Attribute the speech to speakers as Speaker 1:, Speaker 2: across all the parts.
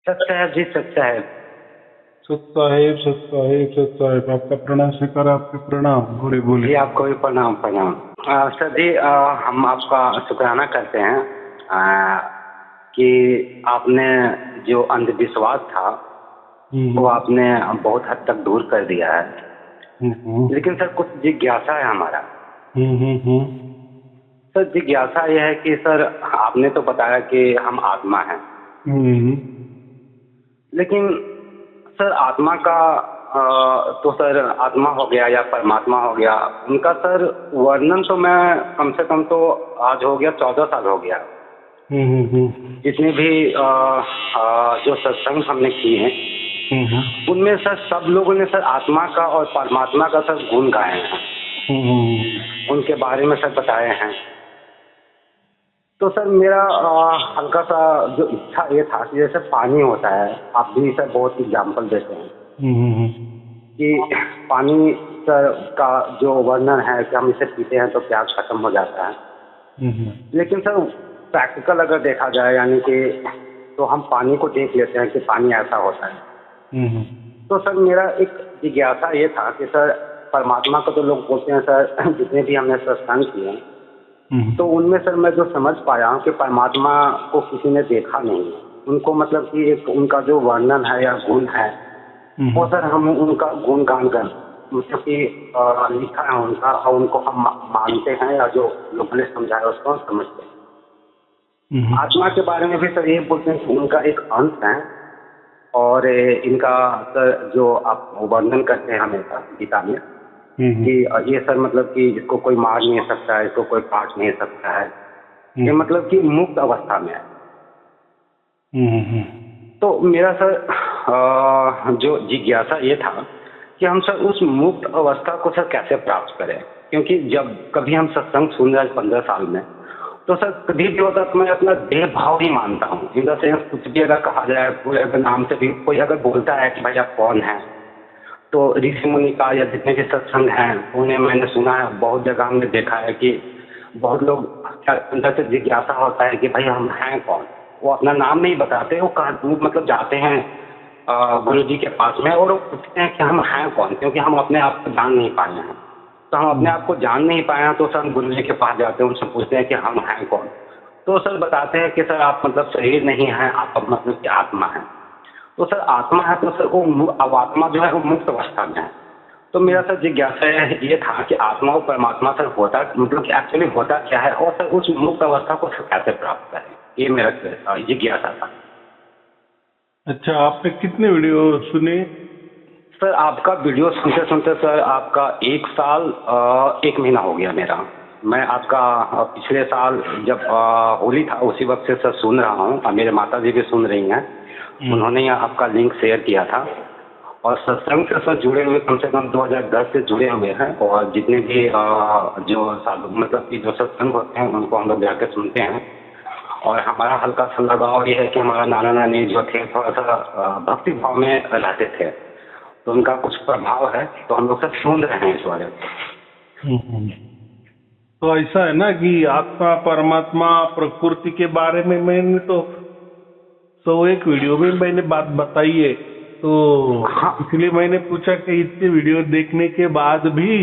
Speaker 1: सच साहेब जी, सच साहेब।
Speaker 2: सत साहेब, सत साहेब, सत साहेब, आपका प्रणाम स्वीकार, आपके प्रणाम। बोले
Speaker 1: जी
Speaker 2: बोले।
Speaker 1: आपको भी प्रणाम प्रणाम। सर जी, हम आपका शुक्राना करते हैं कि आपने जो अंधविश्वास था वो
Speaker 2: हम्म
Speaker 1: आपने बहुत हद तक दूर कर दिया है।
Speaker 2: हम्म
Speaker 1: लेकिन सर कुछ जिज्ञासा है हमारा।
Speaker 2: हम्म।
Speaker 1: सर जिज्ञासा ये है कि सर आपने तो बताया कि हम आत्मा हैं,
Speaker 2: हम्म
Speaker 1: लेकिन सर आत्मा का तो सर आत्मा हो गया या परमात्मा हो गया, उनका सर वर्णन तो मैं कम से कम तो आज हो गया 14 साल हो गया।
Speaker 2: हम्म
Speaker 1: जितने भी जो सत्संग हमने किए हैं
Speaker 2: हम्म
Speaker 1: उनमें सर सब लोगों ने सर आत्मा का और परमात्मा का सर गुण गाए हैं, उनके बारे में सर बताए हैं। तो सर मेरा हल्का सा जो इच्छा ये था कि जैसे पानी होता है, आप भी सर बहुत एग्जाम्पल देते हैं
Speaker 2: हम्म
Speaker 1: कि पानी सर का जो वर्णन है कि हम इसे पीते हैं तो प्यास खत्म हो जाता है। लेकिन सर प्रैक्टिकल अगर देखा जाए यानी कि तो हम पानी को देख लेते हैं कि पानी ऐसा होता है। तो सर मेरा एक जिज्ञासा ये था कि सर परमात्मा को तो लोग बोलते हैं सर, जितने भी हमने सत्संग किए तो उनमें सर मैं जो समझ पाया हूँ कि परमात्मा को किसी ने देखा नहीं। उनको मतलब कि एक उनका जो वर्णन है या गुण है वो सर हम उनका गुणगान कर मतलब कि लिखा है उनका और उनको हम मानते हैं या जो लोगों ने समझाया उसको हम समझते हैं। आत्मा के बारे में भी सर ये बोलते हैं कि उनका एक अंत है और इनका सर जो आप वर्णन करते हैं हमेशा गीता में कि ये सर मतलब कि इसको कोई मार नहीं सकता है, इसको कोई काट नहीं सकता है, ये मतलब कि मुक्त अवस्था में है। तो मेरा सर जो जिज्ञासा ये था कि हम सर उस मुक्त अवस्था को सर कैसे प्राप्त करें, क्योंकि जब कभी हम सत्संग सुन रहे हैं 15 साल में तो सर कभी भी होता तो मैं अपना देह भाव ही मानता हूँ। इन द सेंस कुछ भी अगर कहा जाए, कोई अगर नाम से भी कोई अगर बोलता है कि भाई आप कौन हैं, तो ऋषि मुनि का या जितने भी सत्संग हैं उन्हें मैंने सुना है, बहुत जगह हमने देखा है कि बहुत लोग अंदर से जिज्ञासा होता है कि भाई हम हैं कौन। वो अपना नाम नहीं बताते, वो मतलब जाते हैं गुरु जी के पास में और वो पूछते हैं कि हम हैं कौन, क्योंकि हम अपने आप को जान नहीं पाए हैं। तो हम अपने आप को जान नहीं पाए हैं तो सर हम गुरु जी के पास जाते हैं, उनसे पूछते हैं कि हम हैं कौन। तो सर बताते हैं कि सर आप मतलब शरीर नहीं है, आप मतलब कि आत्मा है। तो सर आत्मा है तो सर वो अब आत्मा जो है वो मुक्त अवस्था में है। तो मेरा सर जिज्ञासा ये था कि आत्मा और परमात्मा सर होता मतलब कि एक्चुअली होता क्या है और सर उस मुक्त अवस्था को सर कैसे प्राप्त करें, ये मेरा जिज्ञासा था।
Speaker 2: अच्छा, आपने कितने वीडियो सुने?
Speaker 1: सर आपका वीडियो सुनते सुनते सर आपका 1 साल 1 महीना हो गया मेरा। मैं आपका पिछले साल जब होली था उसी वक्त से सर सुन रहा हूँ और मेरे माता जी भी सुन रही हैं, उन्होंने यहाँ आपका लिंक शेयर किया था और सत्संग से सर जुड़े हुए कम से कम 2010 से जुड़े हुए हैं। और जितने भी जो मतलब कि जो सत्संग होते हैं उनको हम लोग जाकर सुनते हैं और हमारा हल्का सा लगाव ये है कि हमारा नाना नानी जो थे थोड़ा सा भक्ति भाव में रहते थे, तो उनका कुछ प्रभाव है, तो हम लोग सब सुन रहे हैं इस बारे में।
Speaker 2: तो ऐसा है ना कि आत्मा परमात्मा प्रकृति के बारे में मैंने तो 101 वीडियो में मैंने बात बताई है, तो इसलिए मैंने पूछा कि इतने वीडियो देखने के बाद भी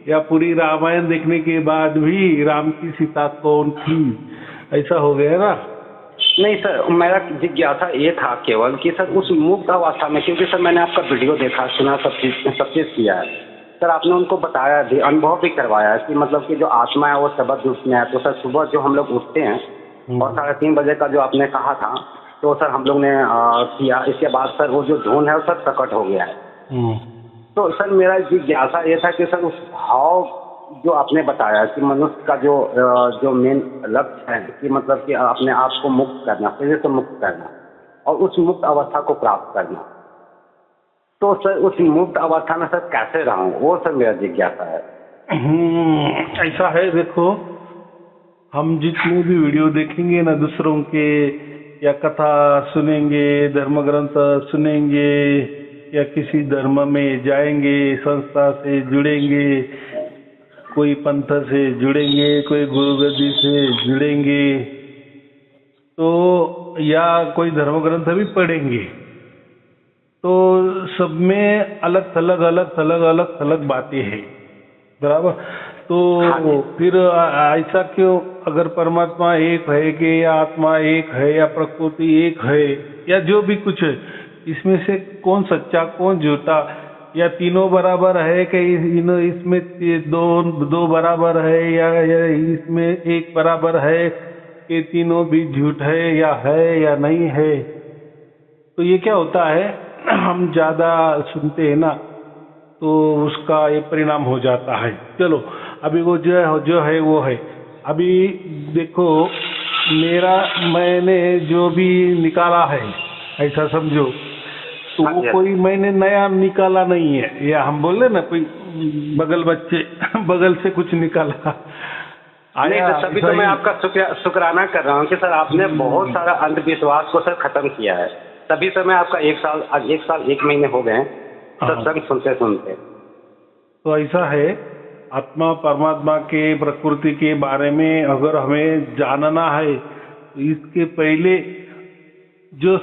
Speaker 2: या पूरी रामायण देखने के बाद भी राम की सीता कौन थी, ऐसा हो गया ना?
Speaker 1: नहीं सर, मेरा जिज्ञासा ये था केवल कि सर उस मुक्त अवस्था में, क्योंकि सर मैंने आपका वीडियो देखा सुना सब चीज़ किया है सर, आपने उनको बताया भी अनुभव भी करवाया कि मतलब कि जो आत्मा है वो शब्द रूप में है। तो सर सुबह जो हम लोग उठते हैं और 3:30 बजे का जो आपने कहा था तो सर हम लोग ने किया, इसके बाद सर वो जो धुन है वो सर प्रकट हो गया है। तो सर मेरा जिज्ञासा ये था कि सर उस भाव जो आपने बताया कि मनुष्य का जो मेन लक्ष्य है कि मतलब कि अपने आप को मुक्त करना, शरीर से मुक्त करना और उस मुक्त अवस्था को प्राप्त करना, तो सर उस मुक्त अवस्था में सर कैसे रहूं, वो सर मेरा जिज्ञासा है।
Speaker 2: ऐसा है, देखो हम जितने भी वीडियो देखेंगे ना दूसरों के या कथा सुनेंगे, धर्म ग्रंथ सुनेंगे या किसी धर्म में जाएंगे, संस्था से जुड़ेंगे, कोई पंथ से जुड़ेंगे, कोई गुरु गद्दी से जुड़ेंगे, तो या कोई धर्म ग्रंथ भी पढ़ेंगे तो सब में अलग थलग बातें हैं, बराबर। तो
Speaker 1: हाँ जी।
Speaker 2: फिर ऐसा क्यों, अगर परमात्मा एक है कि या आत्मा एक है या प्रकृति एक है या जो भी कुछ है, इसमें से कौन सच्चा कौन झूठा, या तीनों बराबर है कि इसमें दो बराबर है या इसमें एक बराबर है कि तीनों भी झूठ है या नहीं है। तो ये क्या होता है, हम ज़्यादा सुनते हैं ना तो उसका ये परिणाम हो जाता है। चलो अभी वो जो है वो है। अभी देखो मैंने जो भी निकाला है, ऐसा समझो, तो
Speaker 1: हाँ
Speaker 2: वो
Speaker 1: जी,
Speaker 2: कोई मैंने नया निकाला नहीं है, या हम बोल रहे ना कोई बगल से कुछ निकाला
Speaker 1: नहीं
Speaker 2: आया,
Speaker 1: तो तभी तो मैं आपका शुक्राना कर रहा हूँ कि सर आपने बहुत सारा अंधविश्वास को सर खत्म किया है। तभी तो मैं आपका एक साल 1 महीने हो गए सत्संग सुनते सुनते।
Speaker 2: तो ऐसा है, आत्मा परमात्मा के प्रकृति के बारे में अगर हमें जानना है तो इसके पहले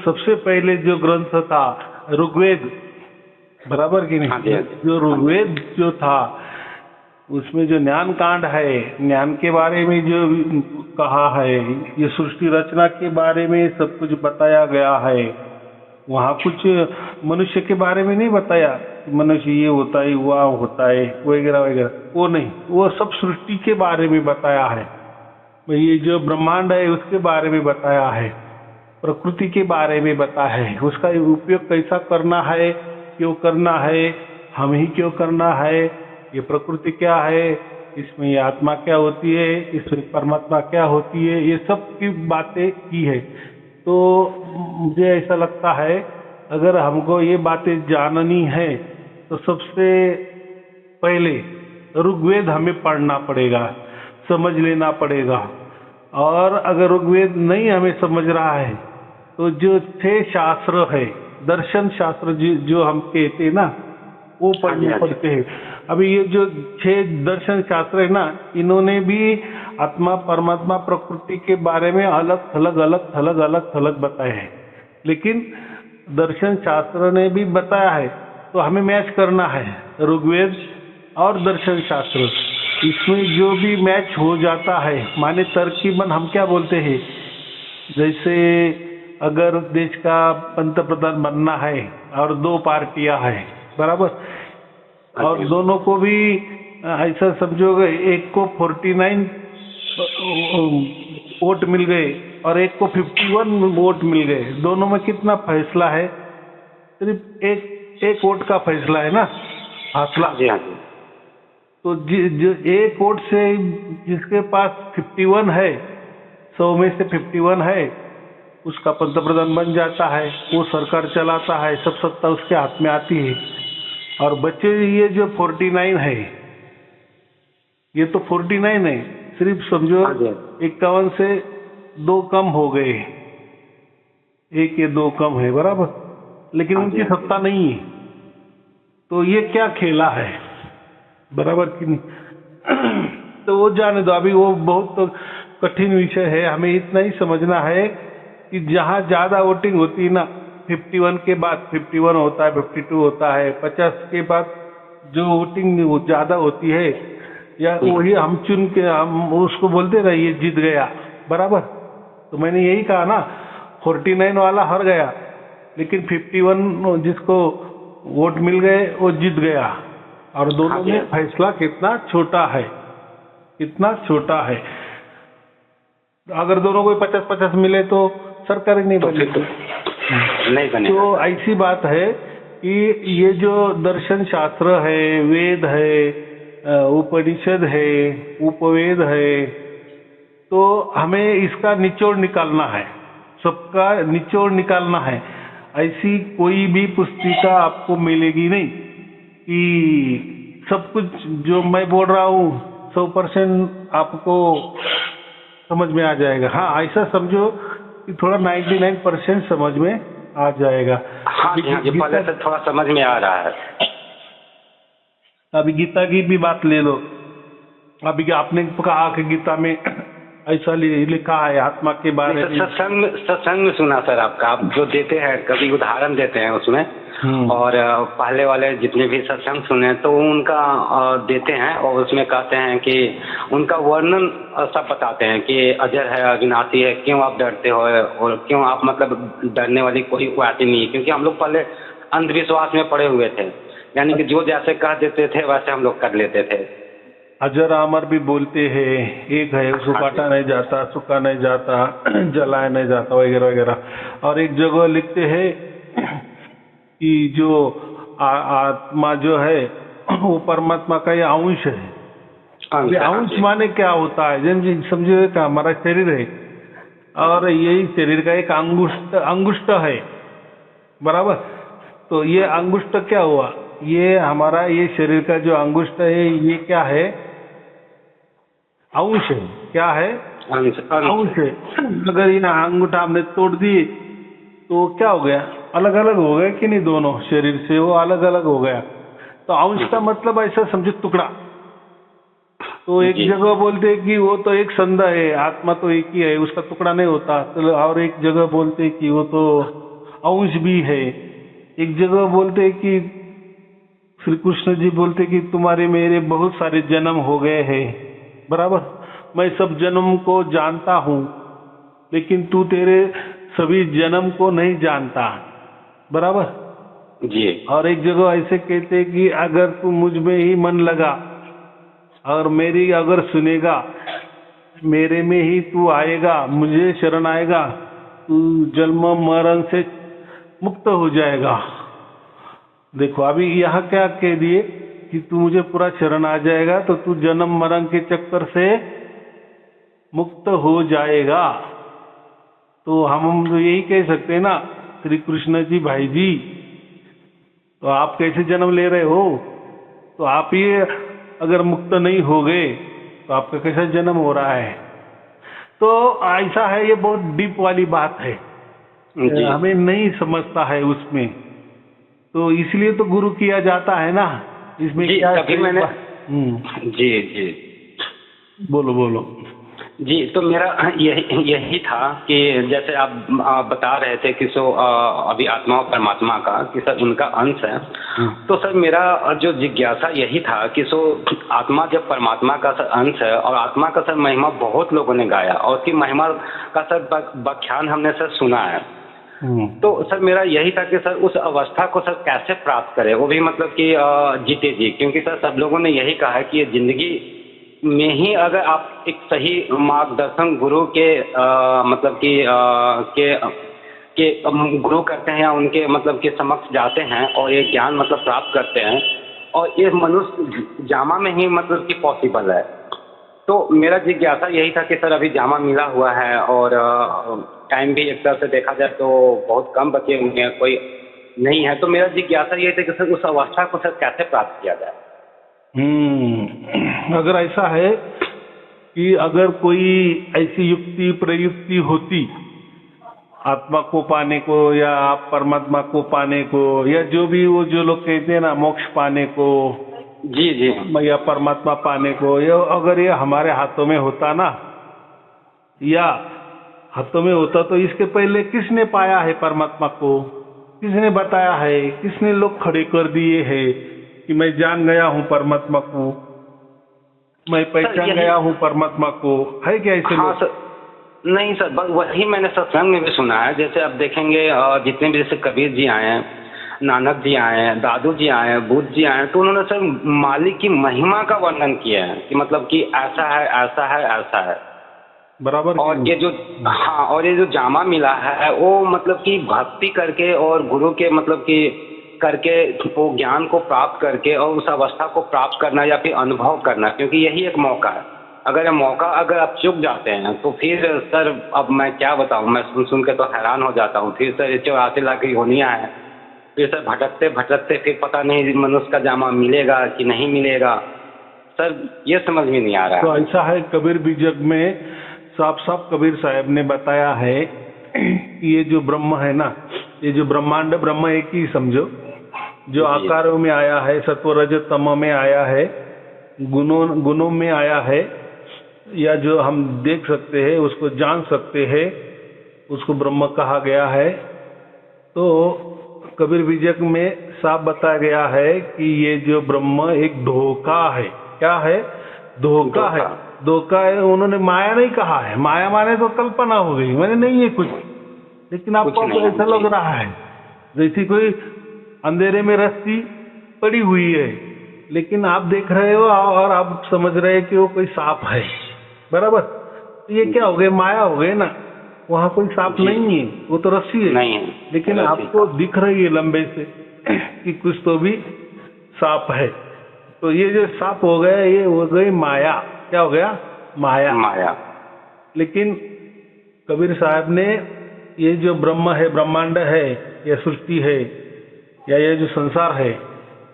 Speaker 2: सबसे पहले जो ग्रंथ था ऋग्वेद, बराबर कि नहीं?
Speaker 1: हाँ जी, हाँ जी।
Speaker 2: जो ऋग्वेद जो था उसमें जो ज्ञान कांड है, ज्ञान के बारे में जो कहा है, ये सृष्टि रचना के बारे में सब कुछ बताया गया है। वहाँ कुछ मनुष्य के बारे में नहीं बताया, मनुष्य ये होता है वह होता है वगैरह वगैरह, वो नहीं, वो सब सृष्टि के बारे में बताया है। ये जो ब्रह्मांड है उसके बारे में बताया है, प्रकृति के बारे में बताया है, उसका उपयोग कैसा करना है, क्यों करना है, हम ही क्यों करना है, ये प्रकृति क्या है, इसमें ये आत्मा क्या होती है, इसमें परमात्मा क्या होती है, ये सब की बातें की है। तो मुझे ऐसा लगता है अगर हमको ये बातें जाननी है तो सबसे पहले ऋग्वेद हमें पढ़ना पड़ेगा, समझ लेना पड़ेगा। और अगर ऋग्वेद नहीं हमें समझ रहा है तो जो 6 शास्त्र है, दर्शन शास्त्र जो हम कहते हैं ना, वो पढ़ने पड़ते हैं। अभी ये जो 6 दर्शन शास्त्र है ना, इन्होंने भी आत्मा परमात्मा प्रकृति के बारे में अलग थलग बताए हैं, लेकिन दर्शन शास्त्र ने भी बताया है। तो हमें मैच करना है ऋग्वेद और दर्शन शास्त्र, इसमें जो भी मैच हो जाता है, माने तरकीबन हम क्या बोलते हैं, जैसे अगर देश का पंतप्रधान बनना है और 2 पार्टियां हैं, बराबर, और दोनों को भी ऐसा समझोगे, एक को 49 वोट मिल गए और एक को 51 वोट मिल गए, दोनों में कितना फैसला है, सिर्फ एक वोट का फैसला है ना, फासला। तो जो एक वोट से जिसके पास 51 है, 100 में से 51 है, उसका पंतप्रधान बन जाता है, वो सरकार चलाता है, सब सत्ता उसके हाथ में आती है। और बच्चे ये जो 49 है, ये तो 49 है, सिर्फ समझो 51 से 2 कम हो गए, 1 या 2 कम है, बराबर, लेकिन उनकी सत्ता नहीं है। तो ये क्या खेला है, बराबर कि नहीं? तो वो जाने दो, अभी वो बहुत कठिन विषय है। हमें इतना ही समझना है कि जहाँ ज़्यादा वोटिंग होती है ना, 51 के बाद 51 होता है, 52 होता है, 50 के बाद जो वोटिंग ज़्यादा होती है, या वही हम चुन के हम उसको बोलते ना ये जीत गया, बराबर। तो मैंने यही कहा ना, 49 वाला हार गया, लेकिन 51 जिसको वोट मिल गए वो जीत गया। और दोनों में फैसला कितना छोटा है, कितना छोटा है। अगर दोनों को 50-50 मिले तो सरकार ही नहीं बनेगी, नहीं बनेगी। तो ऐसी बात है कि ये जो दर्शन शास्त्र है, वेद है, उपनिषद है, उपवेद है, तो हमें इसका निचोड़ निकालना है, सबका निचोड़ निकालना है। ऐसी कोई भी पुस्तिका आपको मिलेगी नहीं कि सब कुछ जो मैं बोल रहा हूँ 100% आपको समझ में आ जाएगा। हाँ, ऐसा समझो कि थोड़ा 99% समझ में आ जाएगा।
Speaker 1: हाँ जी, पहले से थोड़ा समझ में आ रहा है।
Speaker 2: अभी गीता की भी बात ले लो। अभी आपने कहा कि गीता में ऐसा लिखा है आत्मा के बारे में।
Speaker 1: सत्संग में सुना सर आपका, आप जो देते हैं कभी उदाहरण देते हैं उसमें, और पहले वाले जितने भी सत्संग सुने तो उनका देते हैं, और उसमें कहते हैं कि उनका वर्णन सब बताते हैं कि अजर है, अविनाशी है, क्यों आप डरते हो, और क्यों आप मतलब डरने वाली कोई बात ही नहीं है, क्योंकि हम लोग पहले अंधविश्वास में पड़े हुए थे, यानी कि जो जैसे कह देते थे वैसे हम लोग कर लेते थे।
Speaker 2: अजर अमर भी बोलते हैं, एक है उसको काटा नहीं जाता, सूखा नहीं जाता, जलाया नहीं जाता, वगैरह वगैरह। और एक जगह लिखते हैं कि जो आत्मा जो है वो परमात्मा का ये अंश है। ये अंश माने क्या होता है, जन समझिए का हमारा शरीर है और यही शरीर का एक अंगुष्ठ है, बराबर। तो ये अंगुष्ठ क्या हुआ, ये हमारा ये शरीर का जो अंगुष्ठ है ये क्या है, अंश है। क्या है, अंश है। अगर ये अंगूठा हमने तोड़ दिए तो क्या हो गया, अलग अलग हो गए कि नहीं, दोनों शरीर से वो अलग अलग हो गया। तो अंश का मतलब ऐसा समझो टुकड़ा। तो एक जगह बोलते हैं कि वो तो एक संधा है, आत्मा तो एक ही है, उसका टुकड़ा नहीं होता। तो और एक जगह बोलते हैं कि वो तो अंश भी है। एक जगह बोलते हैं कि श्री कृष्ण जी बोलते कि तुम्हारे मेरे बहुत सारे जन्म हो गए हैं, बराबर। मैं सब जन्म को जानता हूँ लेकिन तू तेरे सभी जन्म को नहीं जानता, बराबर
Speaker 1: जी।
Speaker 2: और एक जगह ऐसे कहते हैं कि अगर तू मुझ में ही मन लगा और मेरी अगर सुनेगा, मेरे में ही तू आएगा, मुझे शरण आएगा, तू जन्म मरण से मुक्त हो जाएगा। देखो अभी यहाँ क्या कह दिए कि तू मुझे पूरा शरण आ जाएगा तो तू जन्म मरण के चक्कर से मुक्त हो जाएगा। तो हम तो यही कह सकते हैं ना, श्री कृष्ण जी भाई जी, तो आप कैसे जन्म ले रहे हो, तो आप ही अगर मुक्त नहीं हो गए तो आपका कैसा जन्म हो रहा है। तो ऐसा है, ये बहुत डीप वाली बात है, हमें नहीं समझता है उसमें, तो इसलिए तो गुरु किया जाता है ना इसमें।
Speaker 1: जी,
Speaker 2: क्या
Speaker 1: तभी मैंने जी जी
Speaker 2: बोलो बोलो
Speaker 1: जी। तो मेरा यही था कि जैसे आप बता रहे थे कि अभी आत्मा और परमात्मा का कि सर उनका अंश है। तो सर मेरा जो जिज्ञासा यही था कि आत्मा जब परमात्मा का सर अंश है और आत्मा का सर महिमा बहुत लोगों ने गाया और उसकी महिमा का सर व्याख्यान हमने सर सुना है। तो सर मेरा यही था कि सर उस अवस्था को सर कैसे प्राप्त करें, वो भी मतलब कि जीते जी, क्योंकि सर सब लोगों ने यही कहा है कि ये जिंदगी में ही अगर आप एक सही मार्गदर्शन गुरु के मतलब कि के गुरु करते हैं या उनके मतलब के समक्ष जाते हैं और ये ज्ञान मतलब प्राप्त करते हैं, और ये मनुष्य जामा में ही मतलब कि पॉसिबल है। तो मेरा जिज्ञासा यही था कि सर अभी जामा मिला हुआ है और टाइम भी एक तरह से देखा जाए तो बहुत कम बचे हुए हैं, कोई नहीं है। तो मेरा जिज्ञासा यही था कि सर उस अवस्था को सर कैसे प्राप्त किया जाए।
Speaker 2: अगर ऐसा है कि अगर कोई ऐसी युक्ति प्रयुक्ति होती आत्मा को पाने को या परमात्मा को पाने को, या जो भी वो जो लोग कहते हैं ना मोक्ष पाने को,
Speaker 1: जी जी,
Speaker 2: या परमात्मा पाने को, या अगर ये हमारे हाथों में होता ना, या हाथों में होता, तो इसके पहले किसने पाया है परमात्मा को, किसने बताया है, किसने लोग खड़े कर दिए हैं कि मैं जान गया हूँ परमात्मा को, मैं पहचान गया हूँ परमात्मा को, है क्या ऐसे लोग?
Speaker 1: सर नहीं सर, बस वही मैंने सत्संग में भी सुना है। जैसे आप देखेंगे जितने भी जैसे कबीर जी आए हैं, नानक जी आए हैं, दादू जी आए हैं, बुद्ध जी आए हैं, तो उन्होंने सर मालिक की महिमा का वर्णन किया है कि मतलब कि ऐसा है ऐसा है ऐसा है,
Speaker 2: बराबर।
Speaker 1: और ये जो और ये जो जामा मिला है वो मतलब कि भक्ति करके और गुरु के मतलब कि करके वो ज्ञान को प्राप्त करके और उस अवस्था को प्राप्त करना या फिर अनुभव करना, क्योंकि यही एक मौका है। अगर ये मौका अगर आप चूक जाते हैं तो फिर सर अब मैं क्या बताऊं, मैं सुन के तो हैरान हो जाता हूं। फिर सर 84 लाख की होनियां है, फिर सर भटकते भटकते फिर पता नहीं मनुष्य का जामा मिलेगा कि नहीं मिलेगा, सर ये समझ में नहीं आ रहा है।
Speaker 2: तो ऐसा है, कबीर बीजक में साफ साफ कबीर साहब ने बताया है कि ये जो ब्रह्म है ना, ये जो ब्रह्मांड ब्रह्म एक ही समझो, जो आकारों में आया है, सत्व रज तम में आया है, गुणों में आया है, या जो हम देख सकते हैं, उसको जान सकते हैं, उसको ब्रह्म कहा गया है। तो कबीर विजय में साफ बताया गया है कि ये जो ब्रह्म एक धोखा है। क्या है? धोखा है। धोखा है। उन्होंने माया नहीं कहा है। माया माने तो कल्पना हो गई, मैंने नहीं है कुछ, लेकिन आपको ऐसा लग रहा है जैसी कोई अंधेरे में रस्सी पड़ी हुई है, लेकिन आप देख रहे हो और आप समझ रहे हैं कि वो कोई सांप है। बराबर? तो ये क्या हो गए? माया हो गए ना। वहाँ कोई सांप नहीं है, वो तो रस्सी है,
Speaker 1: नहीं है,
Speaker 2: लेकिन आपको दिख रही है लंबे से कि कुछ तो भी सांप है। तो ये जो सांप हो गया, ये हो गई माया। क्या हो गया? माया।
Speaker 1: माया।
Speaker 2: लेकिन कबीर साहब ने ये जो ब्रह्म है, ब्रह्मांड है, या सृष्टि है, या ये जो संसार है,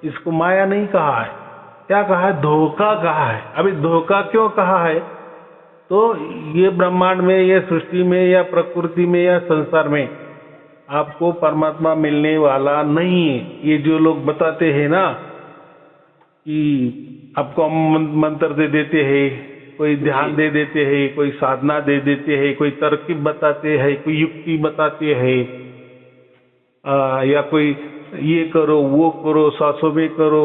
Speaker 2: इसको माया नहीं कहा है। क्या कहा है? धोखा कहा है। अभी धोखा क्यों कहा है? तो ये ब्रह्मांड में, ये सृष्टि में, या प्रकृति में, या संसार में आपको परमात्मा मिलने वाला नहीं है। ये जो लोग बताते हैं ना कि आपको हम मंत्र दे देते हैं, कोई ध्यान दे देते हैं, कोई साधना दे देते हैं, कोई तरकीब बताते हैं, कोई युक्ति बताते हैं, या कोई ये करो, वो करो, सांसों में करो,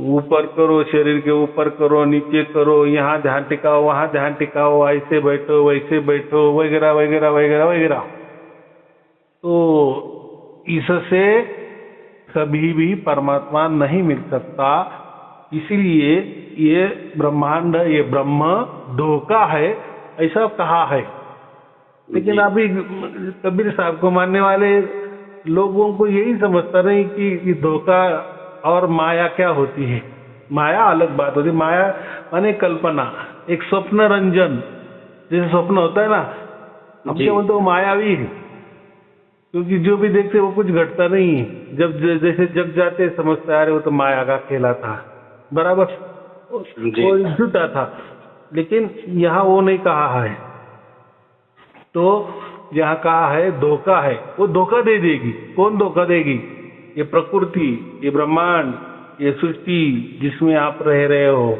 Speaker 2: ऊपर करो, शरीर के ऊपर करो, नीचे करो, यहाँ ध्यान टिकाओ, वहाँ ध्यान टिकाओ, ऐसे बैठो, वैसे बैठो, वगैरह वगैरह वगैरह वगैरह। तो इससे कभी भी परमात्मा नहीं मिल सकता। इसीलिए ये ब्रह्मांड, ये ब्रह्म धोखा है, ऐसा कहा है। लेकिन अभी कबीर साहब को मानने वाले लोगों को यही समझता नहीं कि धोखा और माया क्या होती है। माया अलग बात होती है। माया माने कल्पना, एक स्वप्न रंजन, जैसे स्वप्न होता है ना, हम क्या बोलते हैं, मायावी है। क्योंकि जो भी देखते वो कुछ घटता नहीं है। जब जैसे जग जाते समझते आ रहे वो तो माया का खेला था। बराबर? वो झूठा था। लेकिन यहाँ वो नहीं कहा है। तो यहाँ कहा है धोखा है। वो धोखा दे देगी। कौन धोखा देगी? ये प्रकृति, ये ब्रह्मांड, ये सृष्टि जिसमें आप रह रहे हो।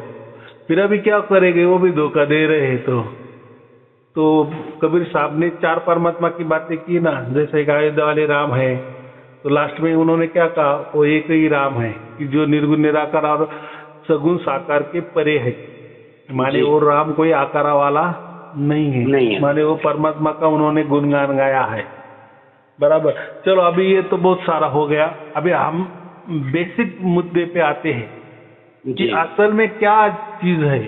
Speaker 2: फिर अभी क्या करेंगे? वो भी धोखा दे रहे हैं। तो कबीर साहब ने 4 परमात्मा की बातें की ना, जैसे एक अयोध्या वाले राम है, तो लास्ट में उन्होंने क्या कहा? वो एक ही राम है कि जो निर्गुण निराकार और सगुण साकार के परे है। माने वो राम कोई आकारा वाला नहीं है, माने वो परमात्मा का उन्होंने गुणगान गाया है। बराबर? चलो अभी ये तो बहुत सारा हो गया। अभी हम बेसिक मुद्दे पे आते हैं कि असल में क्या चीज है।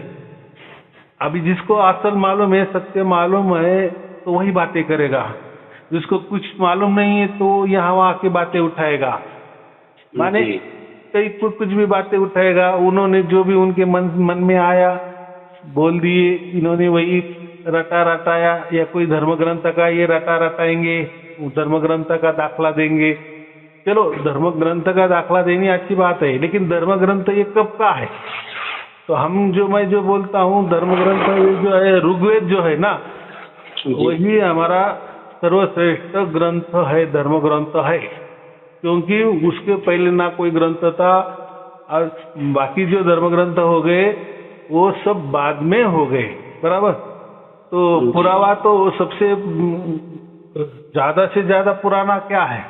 Speaker 2: अभी जिसको असल मालूम है, सत्य मालूम है, तो वही बातें करेगा। जिसको कुछ मालूम नहीं है तो यहाँ वहाँ की बातें उठाएगा। माने कई कुछ भी बातें उठाएगा। उन्होंने जो भी उनके मन में आया बोल दिए, इन्होंने वही रटा रटाया। या कोई धर्म ग्रंथ का ये रटा रटाएंगे, धर्म ग्रंथ का दाखला देंगे। चलो धर्म ग्रंथ का दाखला देनी अच्छी बात है, लेकिन धर्म ग्रंथ ये कब का है? तो मैं जो बोलता हूँ धर्म ग्रंथ ये जो है, ऋग्वेद जो है ना, वही हमारा सर्वश्रेष्ठ ग्रंथ है, धर्म ग्रंथ है। क्योंकि उसके पहले ना कोई ग्रंथ था, और बाकी जो धर्म ग्रंथ हो गए वो सब बाद में हो गए। बराबर? तो पुरावा तो सबसे ज्यादा से ज्यादा पुराना क्या है?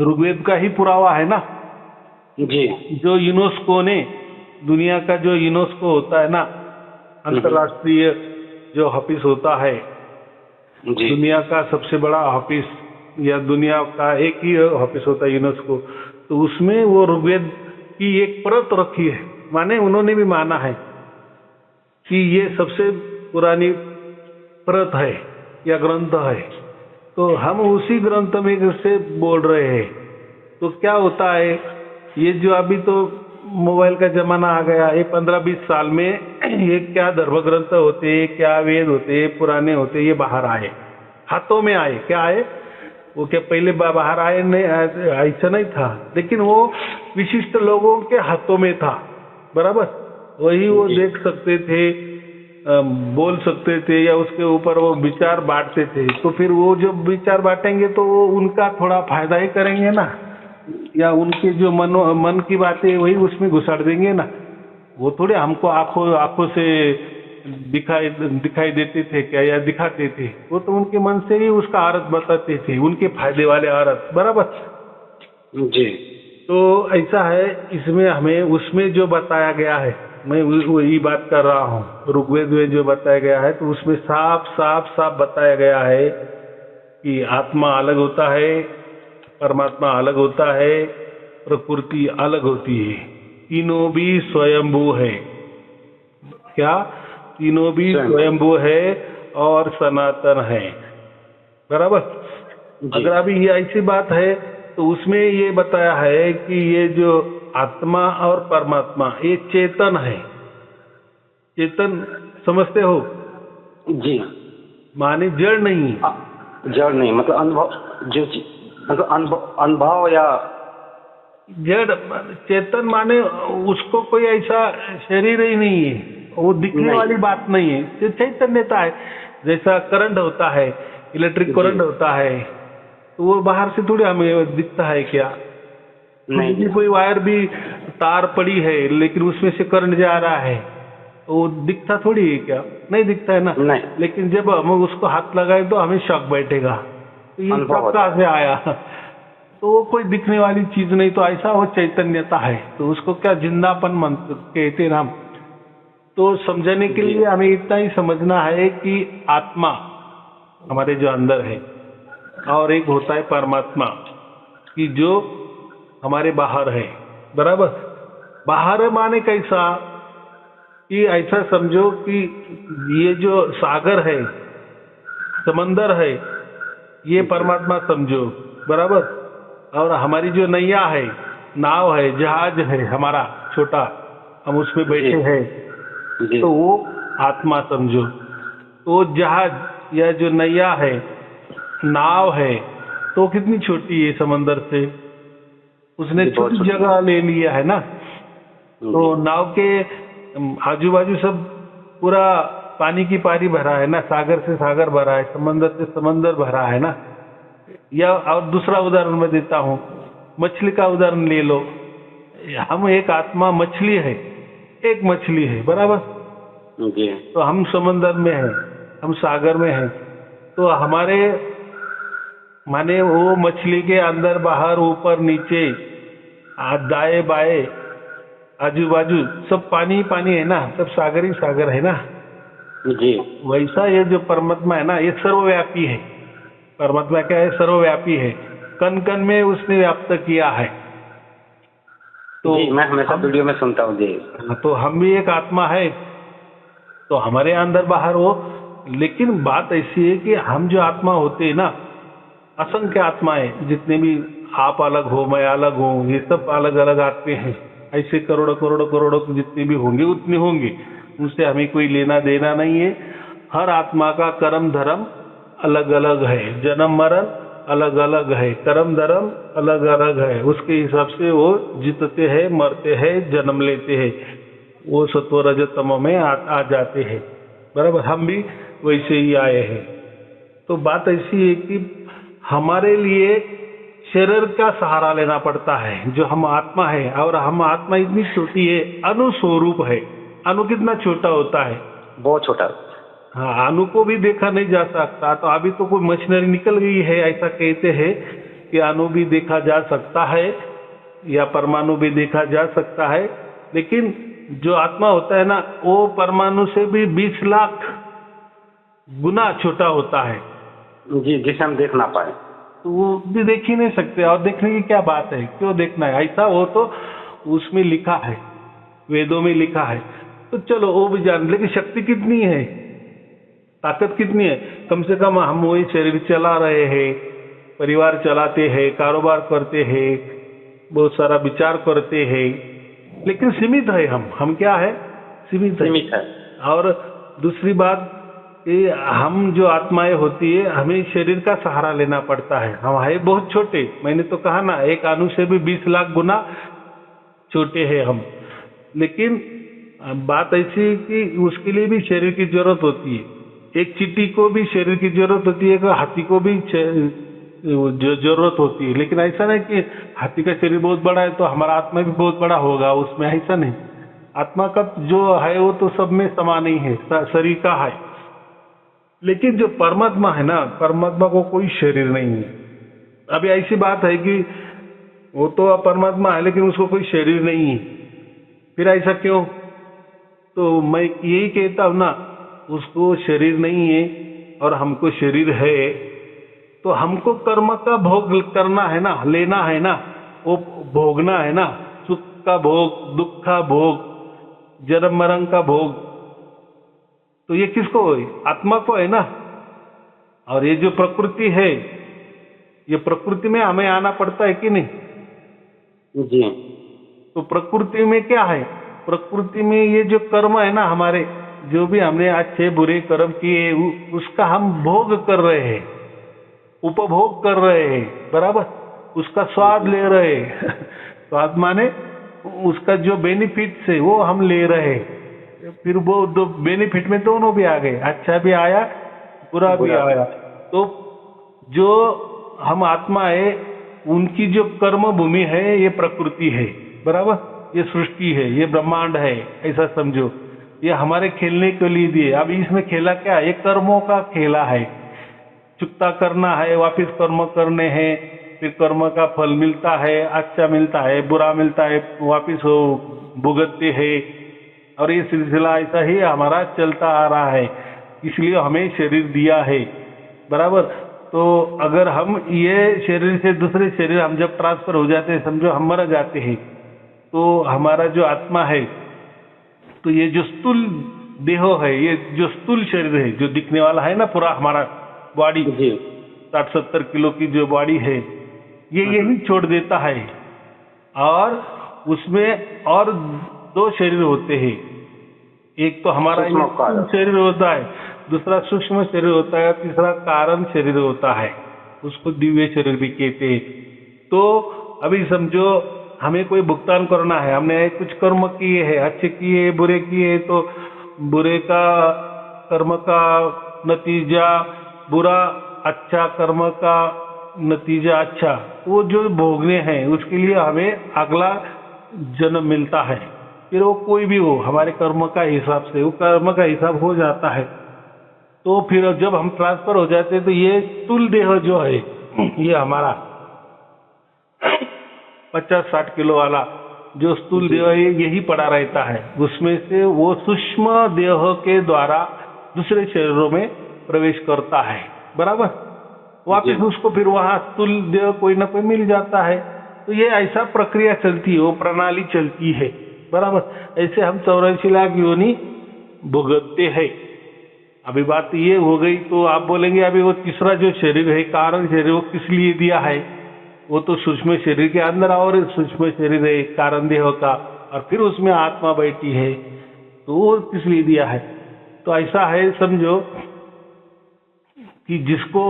Speaker 2: ऋग्वेद का ही पुरावा है ना
Speaker 1: जी। जो
Speaker 2: यूनेस्को ने, दुनिया का जो यूनेस्को होता है ना, अंतर्राष्ट्रीय जो ऑफिस होता है, दुनिया का सबसे बड़ा ऑफिस, या दुनिया का एक ही ऑफिस होता है यूनेस्को, तो उसमें वो ऋग्वेद की एक परत रखी है। माने उन्होंने भी माना है कि ये सबसे पुरानी परत है या ग्रंथ है। तो हम उसी ग्रंथ में से बोल रहे हैं। तो क्या होता है, ये जो अभी तो मोबाइल का जमाना आ गया, ये 15-20 साल में ये क्या धर्म ग्रंथ होते, क्या वेद होते, पुराने होते, ये बाहर आए, हाथों में आए। क्या आए? वो क्या पहले बाहर आए? नहीं, ऐसा नहीं था, लेकिन वो विशिष्ट लोगों के हाथों में था। बराबर? वही वो देख सकते थे, बोल सकते थे, या उसके ऊपर वो विचार बांटते थे। तो फिर वो जो विचार बांटेंगे तो वो उनका थोड़ा फायदा ही करेंगे ना, या उनके जो मन की बातें वही उसमें घुसाड़ देंगे ना। वो थोड़े हमको आंखों से दिखाई दिखाई देते थे क्या या दिखाते थे, वो तो उनके मन से ही उसका अर्थ बताते थे, उनके फायदे वाले अर्थ, बराबर।
Speaker 1: जी
Speaker 2: तो ऐसा है, इसमें हमें उसमें जो बताया गया है, मैं वही बात कर रहा हूँ, ऋग्वेद में जो बताया गया है, तो उसमें साफ साफ साफ बताया गया है कि आत्मा अलग होता है, परमात्मा अलग होता है, प्रकृति अलग होती है, तीनों भी स्वयंभू है। क्या? तीनों भी स्वयंभू है और सनातन है, बराबर। अगर अभी ये ऐसी बात है तो उसमें ये बताया है कि ये जो आत्मा और परमात्मा ये चेतन है। चेतन समझते हो?
Speaker 1: जी।
Speaker 2: माने जड़ नहीं,
Speaker 1: जड़ नहीं, मतलब अनुभव, जो मतलब अनुभव या
Speaker 2: जड़। चेतन माने उसको कोई ऐसा शरीर ही नहीं है, वो दिखने वाली बात नहीं है, जो चैतन्यता है। जैसा करंट होता है, इलेक्ट्रिक करंट होता है, तो वो बाहर से थोड़ी हमें दिखता है क्या? नहीं। कोई वायर भी तार पड़ी है लेकिन उसमें से करंट जा रहा है, तो वो दिखता थोड़ी है क्या? नहीं दिखता है ना।
Speaker 1: नहीं।
Speaker 2: लेकिन जब हम उसको हाथ लगाए तो हमें शॉक बैठेगा, तो ये शॉक कहाँ से आया? तो वो कोई दिखने वाली चीज नहीं, तो ऐसा वो चैतन्यता है, तो उसको क्या जिंदापन कहते हैं हम। तो समझने के लिए हमें इतना ही समझना है कि आत्मा हमारे जो अंदर है, और एक होता है परमात्मा कि जो हमारे बाहर है, बराबर। बाहर माने कैसा? कि ऐसा समझो कि ये जो सागर है, समंदर है, ये परमात्मा समझो, बराबर। और हमारी जो नैया है, नाव है, जहाज है हमारा छोटा, हम उसमें बैठे हैं, तो वो आत्मा समझो। तो जहाज या जो नैया है, नाव है, तो कितनी छोटी है समंदर से, उसने छोटी जगह ले लिया है ना। तो नाव के आजू बाजू सब पूरा पानी की पारी भरा है ना, सागर से सागर भरा है, समंदर से समंदर भरा है ना। या और दूसरा उदाहरण मैं देता हूँ, मछली का उदाहरण ले लो। हम एक आत्मा मछली है, एक मछली है, बराबर। तो हम समंदर में हैं, हम सागर में हैं, तो हमारे माने वो मछली के अंदर बाहर ऊपर नीचे दाएं बाएं आजू बाजू सब पानी पानी है ना, सब सागर ही सागर है ना। जी। वैसा ये जो परमात्मा है ना, ये सर्वव्यापी है। परमात्मा क्या है? सर्वव्यापी है, कण कण में उसने व्याप्त किया है। तो
Speaker 1: जी, मैं हमेशा वीडियो में सुनता हूँ जी।
Speaker 2: तो हम भी एक आत्मा है, तो हमारे अंदर बाहर हो। लेकिन बात ऐसी है कि हम जो आत्मा होते हैं ना, असंख्य आत्माएं, जितने भी आप अलग हो, मैं अलग हूँ, ये सब अलग अलग आत्मे हैं। ऐसे करोड़ों करोड़ों करोड़ों जितने भी होंगे उतने होंगे, उनसे हमें कोई लेना देना नहीं है। हर आत्मा का कर्म धर्म अलग अलग है, जन्म मरण अलग अलग है, कर्म धर्म अलग अलग है। उसके हिसाब से वो जीतते हैं, मरते हैं, जन्म लेते हैं, वो सत्व रज तमो में आ जाते हैं, बराबर। हम भी वैसे ही आए हैं। तो बात ऐसी है कि हमारे लिए शरीर का सहारा लेना पड़ता है, जो हम आत्मा है। और हम आत्मा इतनी छोटी है, अणु स्वरूप है। अणु कितना छोटा होता है?
Speaker 1: बहुत छोटा।
Speaker 2: हाँ, अणु को भी देखा नहीं जा सकता। तो अभी तो कोई मशीनरी निकल गई है, ऐसा कहते हैं कि अणु भी देखा जा सकता है या परमाणु भी देखा जा सकता है। लेकिन जो आत्मा होता है ना, वो परमाणु से भी 20 लाख गुना छोटा होता है
Speaker 1: जी, जिसे हम देख ना पाए।
Speaker 2: तो वो भी देख ही नहीं सकते। और देखने की क्या बात है, क्यों देखना है? ऐसा वो तो उसमें लिखा है, वेदों में लिखा है। तो चलो वो भी जान, लेकिन शक्ति कितनी है, ताकत कितनी है? कम से कम हम वही शरीर चला रहे हैं, परिवार चलाते हैं, कारोबार करते हैं, बहुत सारा विचार करते हैं, लेकिन सीमित है। हम क्या है? सीमित है। और दूसरी बात, हम जो आत्माएं होती है, हमें शरीर का सहारा लेना पड़ता है। हम है बहुत छोटे, मैंने तो कहा ना, एक अणु से भी 20 लाख गुना छोटे हैं हम। लेकिन बात ऐसी है कि उसके लिए भी शरीर की जरूरत होती है। एक चींटी को भी शरीर की जरूरत होती है, एक हाथी को भी जरूरत होती है। लेकिन ऐसा नहीं कि हाथी का शरीर बहुत बड़ा है तो हमारा आत्मा भी बहुत बड़ा होगा, उसमें ऐसा नहीं। आत्मा का जो है वो तो सब में समान ही है, शरीर का है। लेकिन जो परमात्मा है ना, परमात्मा को कोई शरीर नहीं है। अभी ऐसी बात है कि वो तो परमात्मा है लेकिन उसको कोई शरीर नहीं है, फिर ऐसा क्यों? तो मैं यही कहता हूँ ना, उसको शरीर नहीं है और हमको शरीर है, तो हमको कर्म का भोग करना है ना, लेना है ना, वो भोगना है ना, सुख का भोग, दुख का भोग, जन्म मरण का भोग। तो ये किसको है? आत्मा को है ना। और ये जो प्रकृति है, ये प्रकृति में हमें आना पड़ता है कि नहीं?
Speaker 1: जी।
Speaker 2: तो प्रकृति में क्या है? प्रकृति में ये जो कर्म है ना, हमारे जो भी हमने अच्छे बुरे कर्म किए, उसका हम भोग कर रहे हैं, उपभोग कर रहे हैं, बराबर, उसका स्वाद ले रहे हैं। स्वाद माने उसका जो बेनिफिट्स है वो हम ले रहे हैं। फिर वो दो बेनिफिट में दोनों भी आ गए, अच्छा भी आया, बुरा भी आया। तो जो हम आत्मा है, उनकी जो कर्म भूमि है ये प्रकृति है, बराबर, ये सृष्टि है, ये ब्रह्मांड है, ऐसा समझो। ये हमारे खेलने के लिए दिए। अब इसमें खेला क्या है? ये कर्मों का खेला है। चुकता करना है, वापिस कर्म करने हैं, फिर कर्म का फल मिलता है, अच्छा मिलता है, बुरा मिलता है, वापिस हो भुगतते हैं। और ये सिलसिला ऐसा ही हमारा चलता आ रहा है। इसलिए हमें शरीर दिया है, बराबर। तो अगर हम ये शरीर से दूसरे शरीर हम जब ट्रांसफर हो जाते हैं, समझो हम मर जाते हैं, तो हमारा जो आत्मा है, तो ये जो स्थूल देह है, ये जो स्थूल शरीर है, जो दिखने वाला है ना, पूरा हमारा बॉडी, 60-70 किलो की जो बॉडी है, ये यही छोड़ देता है। और उसमें और 2 शरीर होते हैं। एक तो हमारा स्थूल शरीर होता है, दूसरा सूक्ष्म शरीर होता है, तीसरा कारण शरीर होता है, उसको दिव्य शरीर भी कहते हैं। तो अभी समझो हमें कोई भुगतान करना है, हमने कुछ कर्म किए हैं, अच्छे किए, बुरे किए, तो बुरे का कर्म का नतीजा बुरा, अच्छा कर्म का नतीजा अच्छा, वो जो भोगने हैं उसके लिए हमें अगला जन्म मिलता है। फिर वो कोई भी हो, हमारे कर्म का हिसाब से वो कर्म का हिसाब हो जाता है। तो फिर जब हम ट्रांसफर हो जाते हैं, तो ये स्थूल देह जो है, ये हमारा 50-60 किलो वाला जो स्थूल देह है, यही पड़ा रहता है। उसमें से वो सूक्ष्म देह के द्वारा दूसरे शरीरों में प्रवेश करता है, बराबर। वापिस उसको फिर वहां स्थूल देह कोई ना कोई मिल जाता है। तो ये ऐसा प्रक्रिया चलती है, वो प्रणाली चलती है, बराबर। ऐसे हम 84 लाख योनि भुगतते हैं। अभी बात ये हो गई, तो आप बोलेंगे अभी वो तीसरा जो शरीर है, कारण शरीर, वो किस लिए दिया है? वो तो सूक्ष्म शरीर के अंदर और सूक्ष्म शरीर है कारण देह का, और फिर उसमें आत्मा बैठी है, तो वो किस लिए दिया है? तो ऐसा है, समझो कि जिसको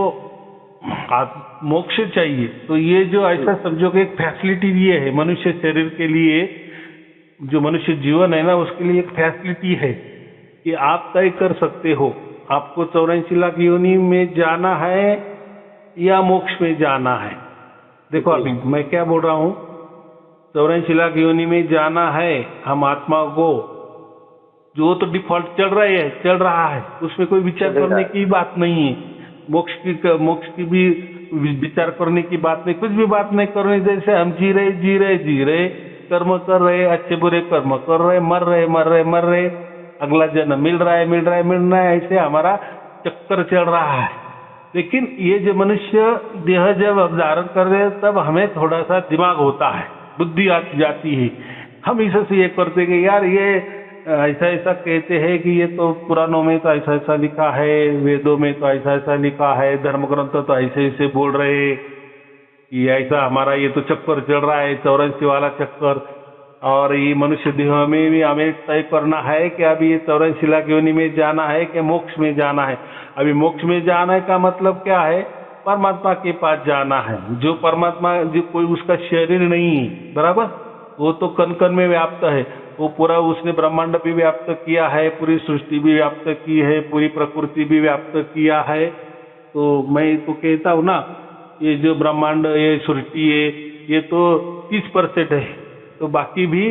Speaker 2: मोक्ष चाहिए, तो ये जो ऐसा समझो कि एक फैसिलिटी दिए है मनुष्य शरीर के लिए, जो मनुष्य जीवन है ना, उसके लिए एक फैसिलिटी है कि आप तय कर सकते हो आपको 84 लाख योनि में जाना है या मोक्ष में जाना है। देखो अभी मैं क्या बोल रहा हूँ, 84 लाख योनि में जाना है हम आत्मा को, जो तो डिफॉल्ट चल रहा है, उसमें कोई विचार करने की बात नहीं है। मोक्ष की भी विचार करने की बात नहीं, कुछ भी बात नहीं करने। जैसे हम जी रहे, कर्म कर रहे, अच्छे बुरे कर्म कर रहे, मर रहे, अगला जन्म मिल रहा है, ऐसे हमारा चक्कर चल रहा है। लेकिन ये जो मनुष्य देह जब धारण कर रहे, तब हमें थोड़ा सा दिमाग होता है, बुद्धि जाती है। हम इससे ये करते कि यार ये ऐसा कहते हैं कि ये तो पुराणों में तो ऐसा लिखा है, वेदों में तो ऐसा लिखा है, धर्म ग्रंथ तो ऐसे बोल रहे हैं कि ऐसा हमारा ये तो चक्कर चल रहा है, 84 वाला चक्कर। और ये मनुष्य देह में भी हमें तय करना है कि अभी ये 84 लाख योनि में जाना है कि मोक्ष में जाना है। अभी मोक्ष में जाने का मतलब क्या है? परमात्मा के पास जाना है। जो परमात्मा, जो कोई उसका शरीर नहीं है, बराबर, वो तो कण कण में व्याप्त है, वो पूरा उसने ब्रह्मांड भी व्याप्त किया है, पूरी सृष्टि भी व्याप्त की है, पूरी प्रकृति भी व्याप्त किया है। तो मैं तो कहता हूँ ना, ये जो ब्रह्मांड, ये सृष्टि है, ये तो 30% है, तो बाकी भी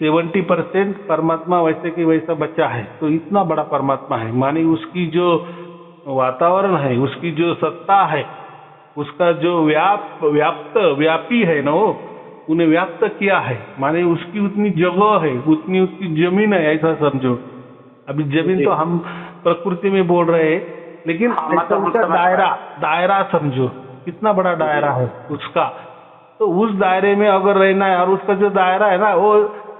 Speaker 2: 70% परमात्मा वैसे कि वैसा बच्चा है, तो इतना बड़ा परमात्मा है, माने उसकी जो वातावरण है, उसकी जो सत्ता है, उसका जो व्यापी है ना, वो उन्हें व्याप्त किया है, माने उसकी उतनी जगह है, उतनी उसकी जमीन है, ऐसा समझो। अभी जमीन
Speaker 1: जी
Speaker 2: तो हम प्रकृति में बोल रहे हैं, लेकिन
Speaker 1: हाँ,
Speaker 2: ऐसा
Speaker 1: मतलब हम
Speaker 2: उसका
Speaker 1: समझ
Speaker 2: दायरा समझो, कितना बड़ा दायरा है उसका। तो उस दायरे में अगर रहना है, और उसका जो दायरा है ना, वो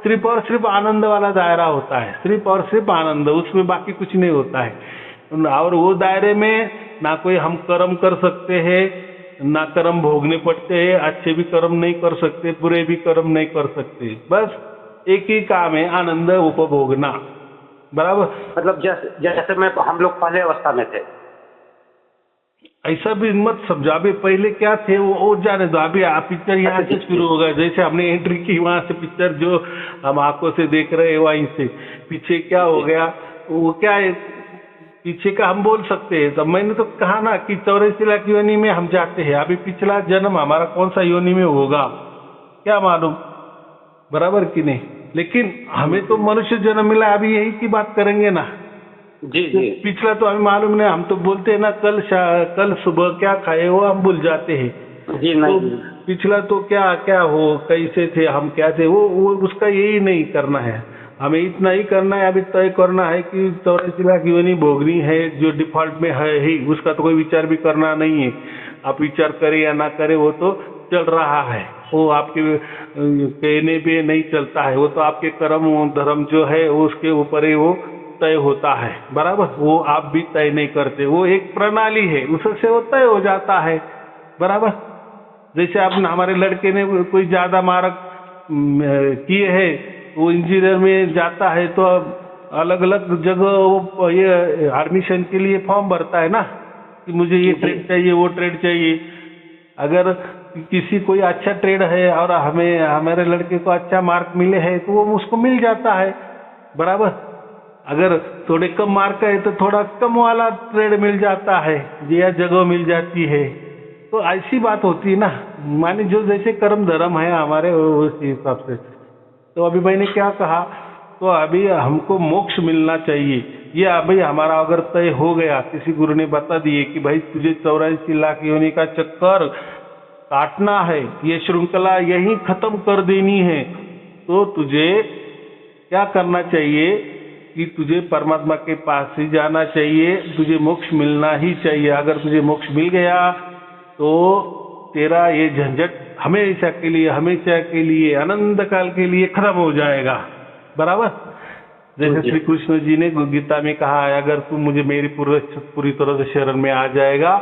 Speaker 2: सिर्फ और सिर्फ आनंद वाला दायरा होता है, सिर्फ और सिर्फ आनंद, उसमें बाकी कुछ नहीं होता है। और वो दायरे में ना कोई हम कर्म कर सकते हैं, ना कर्म भोगने पड़ते हैं, अच्छे भी कर्म नहीं कर सकते, बुरे भी कर्म नहीं कर सकते, बस एक ही काम है, आनंद उपभोगना। बराबर।
Speaker 1: मतलब जैसे जैसे मैं हम लोग पहले अवस्था में थे।
Speaker 2: ऐसा भी मत समझो, अभी पहले क्या थे वो जाने दो, अभी आप पिक्चर यहाँ से शुरू होगा, जैसे हमने एंट्री की वहां से पिक्चर जो हम आंखों से देख रहे हैं वहीं से पीछे क्या हो गया, वो क्या है पीछे का हम बोल सकते हैं। तब मैंने तो कहा ना कि 84 लाख योनि में हम जाते हैं, अभी पिछला जन्म हमारा कौन सा योनि में होगा क्या मालूम, बराबर कि नहीं। लेकिन हमें तो मनुष्य जन्म मिला, अभी यही की बात करेंगे ना।
Speaker 1: जी जी
Speaker 2: पिछला तो हमें मालूम नहीं, हम तो बोलते हैं ना कल सुबह क्या खाए वो हम भूल जाते हैं।
Speaker 1: जी
Speaker 2: तो
Speaker 1: नहीं
Speaker 2: पिछला तो क्या क्या हो, कैसे थे हम, क्या थे, वो उसका यही नहीं करना है, हमें इतना ही करना है, अभी तय करना है कि 84 लाख योनि भोगनी है, जो डिफॉल्ट में है ही, उसका तो कोई विचार भी करना नहीं है। आप विचार करें या ना करें वो तो चल रहा है, वो आपके कहने पे नहीं चलता है, वो तो आपके कर्म धर्म जो है वो उसके ऊपर ही वो तय होता है, बराबर। वो आप भी तय नहीं करते, वो एक प्रणाली है, उससे वो तय हो जाता है, बराबर। जैसे आपने हमारे लड़के ने कोई ज्यादा मार्क किए है, वो इंजीनियर में जाता है तो अलग अलग जगह वो ये एडमिशन के लिए फॉर्म भरता है ना, कि मुझे ये ट्रेड चाहिए, वो ट्रेड चाहिए। अगर किसी कोई अच्छा ट्रेड है और हमारे लड़के को अच्छा मार्क मिले हैं तो वो उसको मिल जाता है, बराबर। अगर थोड़े कम मार्क है तो थोड़ा कम वाला ट्रेड मिल जाता है, या जगह मिल जाती है। तो ऐसी बात होती है ना, माने जो जैसे कर्म धर्म है हमारे उस हिसाब से। तो अभी मैंने क्या कहा, तो अभी हमको मोक्ष मिलना चाहिए, ये अभी हमारा अगर तय हो गया, किसी गुरु ने बता दिए कि भाई तुझे 84 लाख योनि का चक्कर काटना है, ये श्रृंखला यही खत्म कर देनी है, तो तुझे क्या करना चाहिए कि तुझे परमात्मा के पास ही जाना चाहिए, तुझे मोक्ष मिलना ही चाहिए। अगर तुझे मोक्ष मिल गया तो तेरा ये झंझट हमेशा के लिए अनंत काल के लिए खत्म हो जाएगा, बराबर। जैसे श्री कृष्ण जी ने गीता में कहा है, अगर तू मुझे मेरी पूरी तरह से शरण में आ जाएगा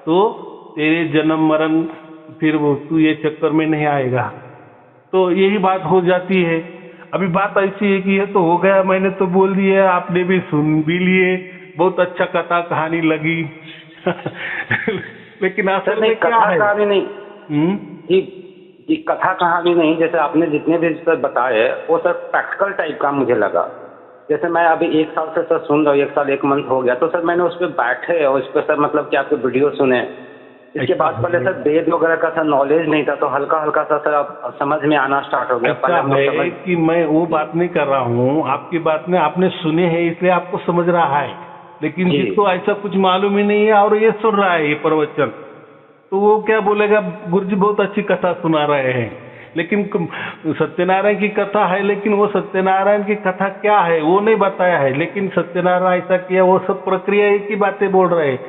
Speaker 2: तो तेरे जन्म मरण फिर वो तू ये चक्कर में नहीं आएगा। तो यही बात हो जाती है। अभी बात ऐसी है कि ये तो हो गया, मैंने तो बोल दिया, आपने भी सुन भी लिए, बहुत अच्छा कथा कहानी लगी लेकिन असल में क्या है,
Speaker 1: कहानी नहीं जी कथा कहानी नहीं, जैसे आपने जितने भी सर बताए वो सर प्रैक्टिकल टाइप का मुझे लगा। जैसे मैं अभी 1 साल से सर सुन रहा हूँ, 1 साल 1 मंथ हो गया, तो सर मैंने उस पर बैठे और उस पर सर मतलब कि आपके वीडियो सुने। इसके बाद पहले सर वेद वगैरह का सर नॉलेज नहीं था, तो हल्का हल्का सा सर अब समझ में आना स्टार्ट हो गया।
Speaker 2: पहले कि मैं वो बात नहीं कर रहा हूँ, आपकी बात में आपने सुने हैं इसलिए आपको समझ रहा है, लेकिन जिसको ऐसा कुछ मालूम ही नहीं है और ये सुन रहा है ये प्रवचन, तो वो क्या बोलेगा, गुरुजी बहुत अच्छी कथा सुना रहे हैं, लेकिन सत्यनारायण की कथा है, लेकिन वो सत्यनारायण की कथा क्या है वो नहीं बताया है। लेकिन सत्यनारायण ऐसा किया, वो सब प्रक्रिया एक ही बातें बोल रहे हैं,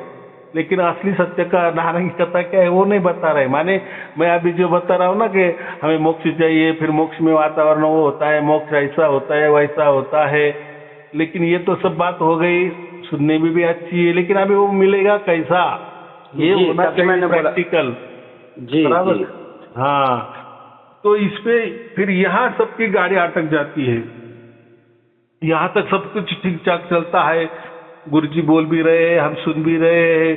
Speaker 2: लेकिन असली सत्य का नारायण की कथा क्या है वो नहीं बता रहे। माने मैं अभी जो बता रहा हूँ ना कि हमें मोक्ष चाहिए, फिर मोक्ष में वातावरण वो होता है, मोक्ष ऐसा होता है वैसा होता है, लेकिन ये तो सब बात हो गई, सुनने में भी अच्छी है, लेकिन अभी वो मिलेगा कैसा, ये होना चाहिए प्रैक्टिकल, बराबर। हाँ, तो इस पे फिर यहाँ सबकी गाड़ी अटक जाती है। यहाँ तक सब कुछ ठीक ठाक चलता है, गुरुजी बोल भी रहे, हम सुन भी रहे,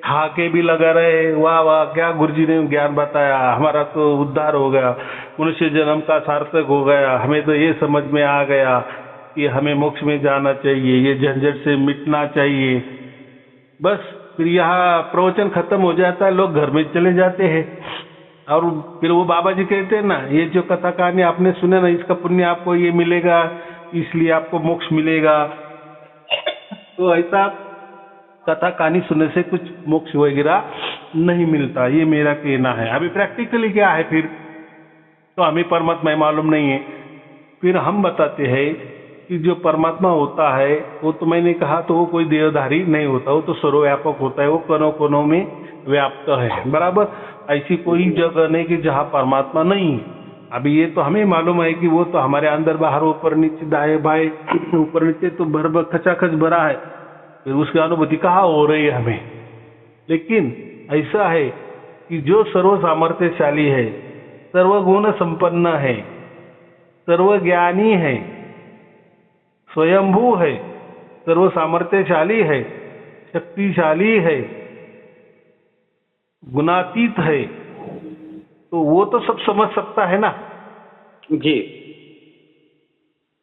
Speaker 2: हाके भी लगा रहे, वाह वाह क्या गुरुजी ने ज्ञान बताया, हमारा तो उद्धार हो गया, मनुष्य जन्म का सार्थक हो गया, हमें तो ये समझ में आ गया कि हमें मोक्ष में जाना चाहिए, ये झंझट से मिटना चाहिए। बस फिर यहाँ प्रवचन खत्म हो जाता है, लोग घर में चले जाते हैं। और फिर वो बाबा जी कहते हैं ना, ये जो कथा कहानी आपने सुने ना, इसका पुण्य आपको ये मिलेगा, इसलिए आपको मोक्ष मिलेगा। तो ऐसा कथा कहानी सुनने से कुछ मोक्ष वगैरह नहीं मिलता, ये मेरा कहना है। अभी प्रैक्टिकली क्या है फिर, तो हमें परमात्मा मालूम नहीं है। फिर हम बताते हैं कि जो परमात्मा होता है वो तो मैंने कहा, तो वो कोई देहधारी नहीं होता, वो तो सर्वव्यापक होता है, वो कोनों कोनों में व्याप्त है, बराबर। ऐसी कोई जगह नहीं कि जहाँ परमात्मा नहीं है। अभी ये तो हमें मालूम है कि वो तो हमारे अंदर बाहर, ऊपर नीचे, दाएं बाएं, ऊपर नीचे तो भर खचाखच भरा है, फिर उसकी अनुभूति कहाँ हो रही है हमें। लेकिन ऐसा है कि जो सर्व सामर्थ्यशाली है, सर्वगुण संपन्न है, सर्वज्ञानी है, स्वयंभू है, सर्व सामर्थ्यशाली है, शक्तिशाली है, गुणातीत है, तो वो तो सब समझ सकता है ना
Speaker 1: जी।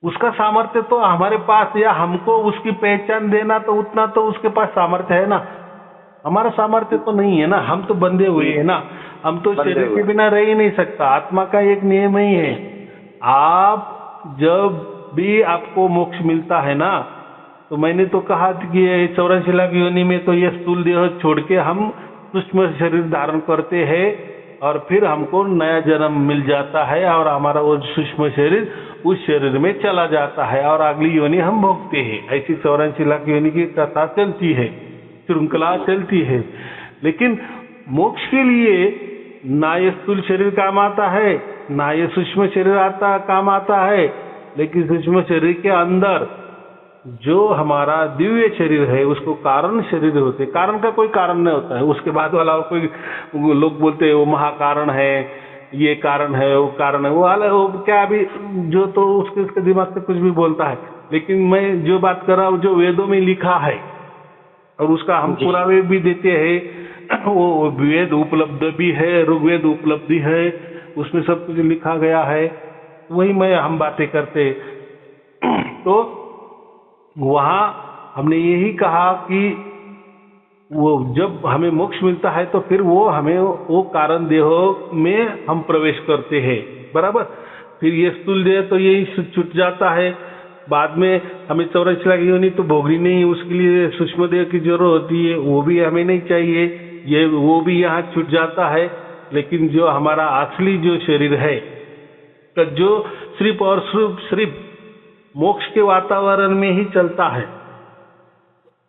Speaker 2: उसका सामर्थ्य तो हमारे पास, या हमको उसकी पहचान देना, तो उतना तो उसके पास सामर्थ्य है ना। हमारा सामर्थ्य तो नहीं है ना, हम तो बंधे हुए हैं ना, हम तो शरीर के बिना रह ही नहीं सकता। आत्मा का एक नियम ही है, आप जब भी आपको मोक्ष मिलता है ना, तो मैंने तो कहा कि 84 लाख योनि में तो ये स्थूल देह छोड़ के हम सूक्ष्म शरीर धारण करते हैं, और फिर हमको नया जन्म मिल जाता है, और हमारा वो सूक्ष्म शरीर उस शरीर में चला जाता है, और अगली योनि हम भोगते हैं। ऐसी 84 लाख योनि की कथा चलती है, श्रृंखला चलती है। लेकिन मोक्ष के लिए ना ये स्थूल शरीर काम आता है, ना ये सूक्ष्म शरीर काम आता है, लेकिन सूक्ष्म शरीर के अंदर जो हमारा दिव्य शरीर है, उसको कारण शरीर होते, कारण का कोई कारण नहीं होता है। उसके बाद वाला कोई लोग बोलते हैं वो महाकारण है, ये कारण है, वो कारण है, वो क्या, अभी जो तो उसके दिमाग से कुछ भी बोलता है। लेकिन मैं जो बात कर रहा हूँ, जो वेदों में लिखा है, और उसका हम पुरावे भी देते हैं, वो वेद उपलब्ध भी है, ऋग्वेद उपलब्धि है, उसमें सब कुछ लिखा गया है, वही हम बातें करते। तो वहाँ हमने यही कहा कि वो जब हमें मोक्ष मिलता है, तो फिर वो हमें वो कारण देह में हम प्रवेश करते हैं, बराबर। फिर ये स्थूल देह तो यही छूट जाता है, बाद में हमें 84 लाख योनि तो भोगनी नहीं, उसके लिए सूक्ष्म देह की जरूरत होती है, वो भी हमें नहीं चाहिए, ये वो भी यहाँ छूट जाता है। लेकिन जो हमारा असली जो शरीर है, तो जो सिर्फ और सिर्फ मोक्ष के वातावरण में ही चलता है।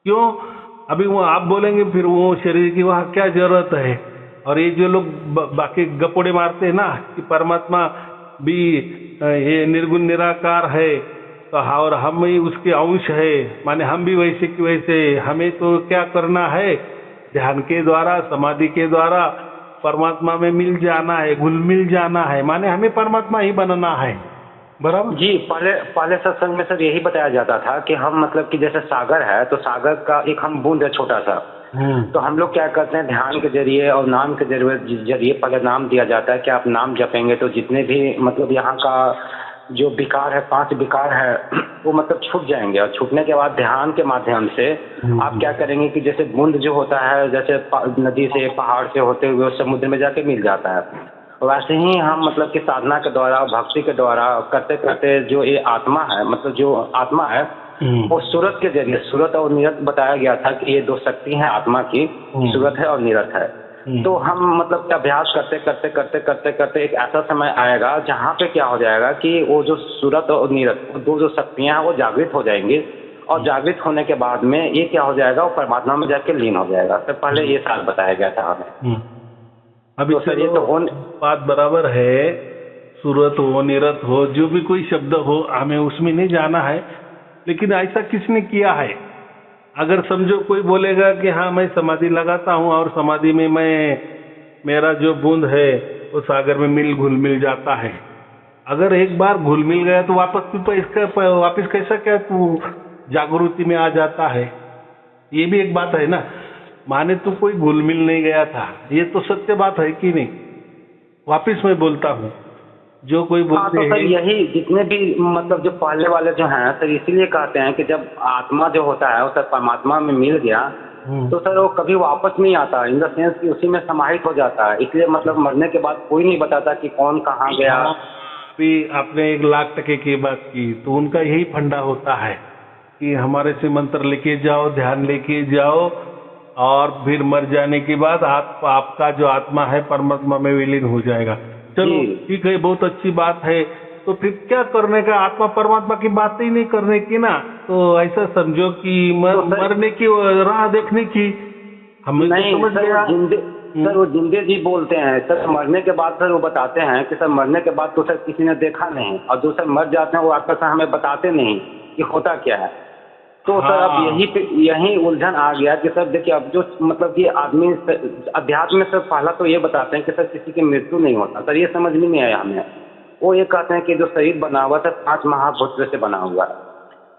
Speaker 2: क्यों? अभी वो आप बोलेंगे फिर वो शरीर की वहाँ क्या जरूरत है। और ये जो लोग बाकी गपोड़े मारते हैं ना कि परमात्मा भी ये निर्गुण निराकार है, तो और हम ही उसके अंश है, माने हम भी वैसे कि वैसे, हमें तो क्या करना है, ध्यान के द्वारा, समाधि के द्वारा परमात्मा में मिल जाना है, घुल मिल जाना है, माने हमें परमात्मा ही बनना है, बराबर
Speaker 1: जी। पहले सत्संग में सर यही बताया जाता था कि हम मतलब कि जैसे सागर है, तो सागर का एक हम बूंद है छोटा सा, तो हम लोग क्या करते हैं, ध्यान के जरिए और नाम के जरिए पहले नाम दिया जाता है कि आप नाम जपेंगे तो जितने भी मतलब यहाँ का जो विकार है, 5 विकार है, वो मतलब छूट जाएंगे। और छूटने के बाद ध्यान के माध्यम से आप क्या करेंगे कि जैसे बूंद जो होता है, जैसे नदी से, पहाड़ से होते हुए समुद्र में जाके मिल जाता है, वैसे ही हम मतलब कि साधना के द्वारा, भक्ति के द्वारा करते करते जो ये आत्मा है, मतलब जो आत्मा है, वो सूरत के जरिए, सूरत और नीरत बताया गया था कि ये 2 शक्ति हैं आत्मा की, सूरत है और नीरत है। तो हम मतलब अभ्यास करते करते करते करते करते एक ऐसा समय आएगा जहाँ पे क्या हो जाएगा कि वो जो सूरत और नीरत, 2 जो शक्तियाँ हैं, वो जागृत हो जाएंगी, और जागृत होने के बाद में ये क्या हो जाएगा, वो परमात्मा में जाके लीन हो जाएगा। तो पहले ये साल बताया गया था हमें।
Speaker 2: अभी तो सर ये तो बात बराबर है, सूरत हो, नीरत हो, जो भी कोई शब्द हो, हमें उसमें नहीं जाना है। लेकिन ऐसा किसने किया है? अगर समझो कोई बोलेगा कि हाँ मैं समाधि लगाता हूँ और समाधि में मेरा जो बूंद है वो सागर में घुल मिल जाता है। अगर एक बार घुल मिल गया तो वापस कैसा क्या तू जागृति में आ जाता है? ये भी एक बात है ना। माने तो कोई घुल मिल नहीं गया था, ये तो सत्य बात है कि नहीं? वापिस मैं बोलता हूँ, जो कोई
Speaker 1: हाँ,
Speaker 2: बोलते
Speaker 1: तो सर
Speaker 2: हैं।
Speaker 1: यही जितने भी मतलब जो पहले वाले जो हैं सर, इसीलिए कहते हैं कि जब आत्मा जो होता है वो सर परमात्मा में मिल गया
Speaker 2: हम्म।
Speaker 1: तो सर वो कभी वापस नहीं आता, इन द सेंस कि उसी में समाहित हो जाता है। इसलिए मतलब मरने के बाद कोई नहीं बताता कि कौन कहाँ गया।
Speaker 2: हाँ, अभी आपने 1,00,000% की बात की, तो उनका यही फंडा होता है कि हमारे से मंत्र लेके जाओ, ध्यान लेके जाओ, और फिर मर जाने के बाद आपका जो आत्मा है परमात्मा में विलीन हो जाएगा। चलो
Speaker 1: जी
Speaker 2: ठीक है, बहुत अच्छी बात है। तो फिर क्या करने का, आत्मा परमात्मा की बात ही नहीं करने की ना। तो ऐसा समझो कि
Speaker 1: तो सर
Speaker 2: मरने की राह देखने की। हमें तो
Speaker 1: नहीं
Speaker 2: समझ
Speaker 1: सर, वो
Speaker 2: गया।
Speaker 1: जिंदे
Speaker 2: हम्म।
Speaker 1: सर वो जिंदे जी बोलते हैं सर, मरने के बाद सर वो बताते हैं कि सर मरने के बाद तो सर किसी ने देखा नहीं, और जो सर मर जाते हैं वो आकर सर हमें बताते नहीं कि होता क्या है। तो सर अब
Speaker 2: हाँ।
Speaker 1: यही उलझन आ गया कि सर देखिए, अब जो मतलब कि आदमी अध्यात्म में सर पहला तो ये बताते हैं कि सर किसी की मृत्यु नहीं होता, सर ये समझ में नहीं आया हमें। वो ये कहते हैं कि जो शरीर बना हुआ सर 5 महाभूत से बना हुआ है,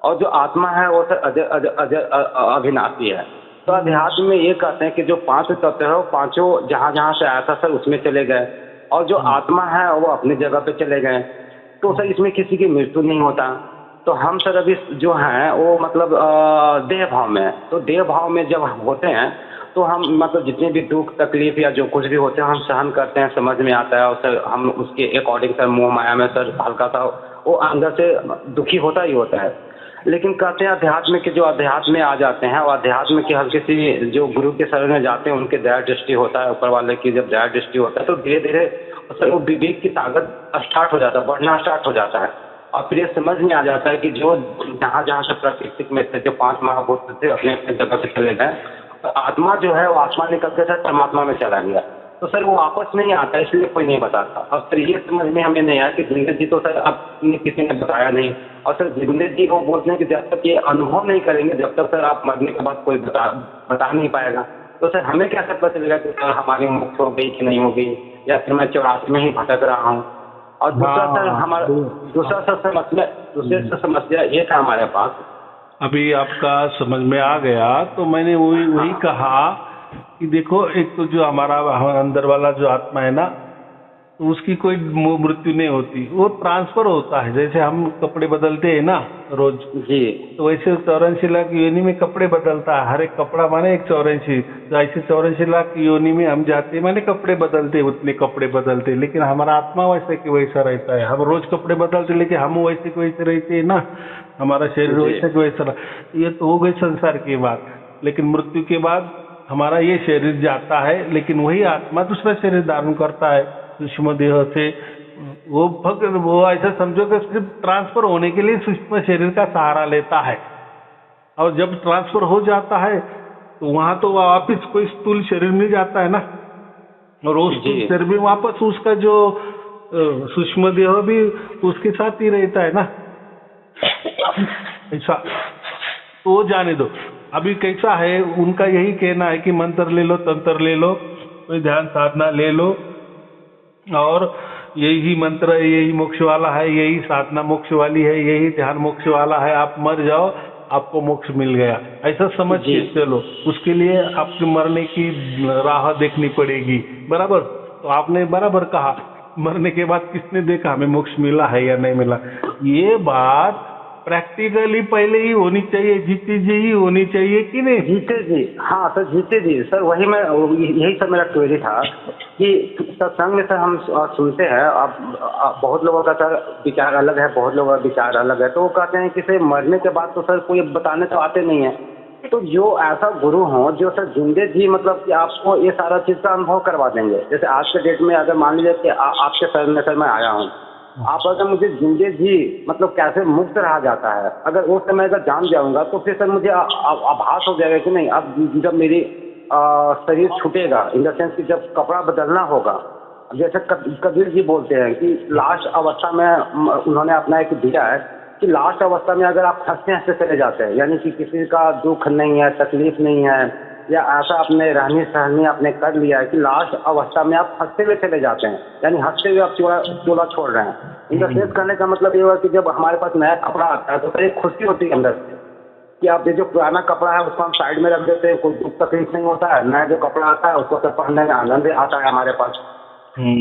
Speaker 1: और जो आत्मा है वो सर अजय अजय अजय अविनाशी है। तो अध्यात्म में ये कहते हैं कि जो 5 तत्व है वो पांचों जहाँ जहाँ से आया था सर उसमें चले गए, और जो आत्मा है वो अपनी जगह पे चले गए। तो सर इसमें किसी की मृत्यु नहीं होता। तो हम सर अभी जो हैं वो मतलब देह भाव में है। तो देह भाव में जब हम होते हैं तो हम मतलब जितने भी दुख तकलीफ या जो कुछ भी होते हैं हम सहन करते हैं, समझ में आता है, और सर हम उसके अकॉर्डिंग सर मोह माया में सर हल्का सा वो अंदर से दुखी होता ही होता है। लेकिन कहते हैं अध्यात्म के जो अध्यात्म में आ जाते हैं, और अध्यात्म की हल्की सी जो गुरु के शरण में जाते हैं उनके दया दृष्टि होता है, ऊपर वाले की जब दया दृष्टि होता है तो धीरे धीरे सर वो विवेक की ताकत स्टार्ट हो जाता है, बढ़ना स्टार्ट हो जाता है। और फिर ये समझ में आ जाता है कि जो जहाँ जहाँ से प्राकृतिक में थे, जो 5 महाभूत थे अपने अपने जगह पे चले गए, तो आत्मा जो है वो आत्मा निकल के सर परमात्मा में चला गया। तो सर वो वापस नहीं आता, इसलिए कोई नहीं बताता। और सर ये समझ में हमें नहीं आया कि जिंदगी जी तो सर अब किसी ने बताया नहीं, और सर जिंदगी जी वो बोलते हैं कि जब तक ये अनुभव नहीं करेंगे जब तक सर आप मरने के बाद कोई बता नहीं पाएगा। तो सर हमें कैसे पता चलेगा कि सर हमारी मुक्त हो गई कि नहीं हो गई, या फिर मैं 84 में ही भटक रहा हूँ। और दूसरा सर हमारा दूसरे से समस्या ये था हमारे पास।
Speaker 2: अभी आपका समझ में आ गया, तो मैंने वही कहा कि देखो, एक तो जो हमारा अंदर वाला जो आत्मा है ना, तो उसकी कोई मृत्यु नहीं होती, वो ट्रांसफर होता है। जैसे हम कपड़े बदलते हैं ना रोज,
Speaker 1: जी
Speaker 2: तो वैसे 84 लाख योनि में कपड़े बदलता है। हर एक कपड़ा माने एक 84, तो ऐसे 84 लाख योनि में हम जाते हैं, माने कपड़े बदलते, उतने कपड़े बदलते। लेकिन हमारा आत्मा वैसे कि वैसा रहता है। हम रोज कपड़े बदलते, लेकिन हम वैसे के वैसे रहते हैं ना, हमारा शरीर वैसे के वैसा। ये तो हो गई संसार की बात। लेकिन मृत्यु के बाद हमारा ये शरीर जाता है, लेकिन वही आत्मा दूसरा शरीर धारण करता है सूक्ष्म देह से। वो ऐसा समझो कि सिर्फ ट्रांसफर होने के लिए सूक्ष्म शरीर का सहारा लेता है, और जब ट्रांसफर हो जाता है तो वहां तो वापिस कोई स्थूल शरीर मिल जाता है ना, और उस स्थूल शरीर में वापस उसका जो सूक्ष्म देह भी उसके साथ ही रहता है ना। ऐसा तो जाने दो। अभी कैसा है, उनका यही कहना है कि मंत्र ले लो, तंत्र ले लो, कोई ध्यान साधना ले लो, और यही मंत्र है, यही मोक्ष वाला है, यही साधना मोक्ष वाली है, यही ध्यान मोक्ष वाला है, आप मर जाओ आपको मोक्ष मिल गया, ऐसा समझ के चलो। उसके लिए आपको मरने की राह देखनी पड़ेगी, बराबर। तो आपने बराबर कहा, मरने के बाद किसने देखा हमें मोक्ष मिला है या नहीं मिला। ये बात प्रैक्टिकली पहले ही होनी चाहिए, जीते जी ही होनी चाहिए कि नहीं।
Speaker 1: जीते जी, हाँ सर जीते जी सर, वही मैं यही सर मेरा क्वेरी था कि सत्संग में सर हम सुनते हैं, अब बहुत लोगों का सर विचार अलग है, बहुत लोगों का विचार अलग है। तो वो कहते हैं कि सर मरने के बाद तो सर कोई बताने तो आते नहीं है। तो जो ऐसा गुरु हो जो सर जिंदे जी मतलब कि आपको ये सारा चीज़ का अनुभव करवा देंगे। जैसे आज के डेट में अगर मान लीजिए कि आपके शरण में सर मैं आया हूँ, आप अगर मुझे जिंदे जी मतलब कैसे मुक्त रहा जाता है, अगर उस समय अगर जान जाऊंगा तो फिर सर मुझे आभास हो जाएगा कि नहीं, अब जब मेरी शरीर छूटेगा, इन द सेंस कि जब कपड़ा बदलना होगा। जैसे कबीर जी बोलते हैं कि लास्ट अवस्था में उन्होंने अपना एक दिया है कि लास्ट अवस्था में अगर आप हंसते हंसते चले जाते हैं, यानी कि किसी का दुख नहीं है, तकलीफ नहीं है, या ऐसा आपने रहनी सहनी आपने कर लिया है कि लास्ट अवस्था में आप हंसते हुए चले जाते हैं, यानी हंसते हुए आप चोला छोड़ रहे हैं। इन द सेंस करने का मतलब ये हुआ कि जब हमारे पास नया कपड़ा आता है तो फिर एक खुशी होती है अंदर से कि आप ये जो पुराना कपड़ा है उसको हम साइड में रख देते हैं, कोई दुख तकलीफ नहीं होता है। नया जो कपड़ा आता है उसको फिर पहनने में आनंद आता है हमारे पास।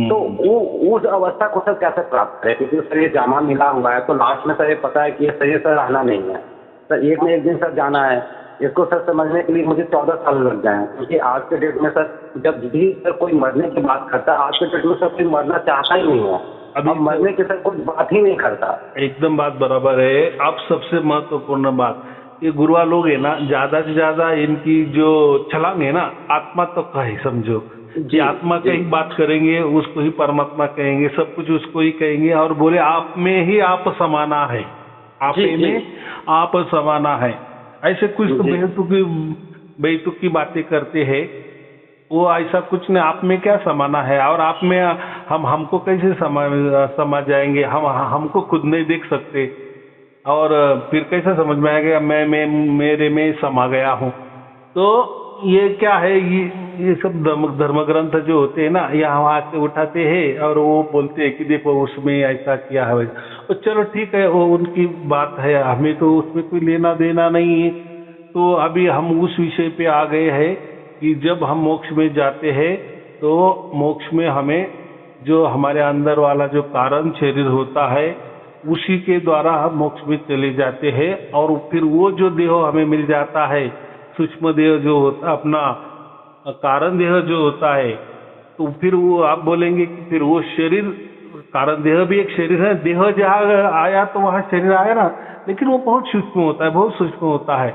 Speaker 1: तो वो उस अवस्था को सर कैसे प्राप्त करें, क्योंकि सर ये जामा मिला हुआ है, तो लास्ट में सर ये पता है कि ये सही सर रहना नहीं है सर, एक न एक दिन सर जाना है। इसको सर समझने के लिए मुझे 14 साल लग जाए, क्योंकि आज के डेट में सर जब भी सर कोई मरने की बात करता है, आज के डेट में सर कोई मरना चाहता ही नहीं है, अब मरने की सर कोई बात ही नहीं करता।
Speaker 2: एकदम बात बराबर है। अब सबसे महत्वपूर्ण बात, ये गुरुआ लोग है ना, ज्यादा से ज्यादा इनकी जो छलांग है ना, आत्मा तो का ही समझो कि आत्मा का ही बात करेंगे, उसको ही परमात्मा कहेंगे, सब कुछ उसको ही कहेंगे, और बोले आप में ही आप समाना है, आप में आप समाना है। ऐसे कुछ तो बेतुकी बातें करते हैं, वो ऐसा कुछ नहीं, आप में क्या समाना है, और आप में हमको कैसे समा जाएंगे, हमको खुद नहीं देख सकते, और फिर कैसे समझ में आएगा मैं मेरे में समा गया हूँ। तो ये क्या है, ये सब धर्म ग्रंथ जो होते हैं ना, यहाँ वहाँ से उठाते हैं और वो बोलते हैं कि देखो उसमें ऐसा किया है, तो चलो ठीक है, वो उनकी बात है, हमें तो उसमें कोई लेना देना नहीं है। तो अभी हम उस विषय पे आ गए हैं कि जब हम मोक्ष में जाते हैं, तो मोक्ष में हमें जो हमारे अंदर वाला जो कारण शरीर होता है, उसी के द्वारा हम मोक्ष में चले जाते हैं, और फिर वो जो देह हमें मिल जाता है, सूक्ष्म देह जो होता, अपना कारण देह जो होता है, तो फिर वो आप बोलेंगे कि फिर वो शरीर, कारण देह भी एक शरीर है, देह जहाँ आया तो वहाँ शरीर आया ना, लेकिन वो बहुत सूक्ष्म होता है, बहुत सूक्ष्म होता है।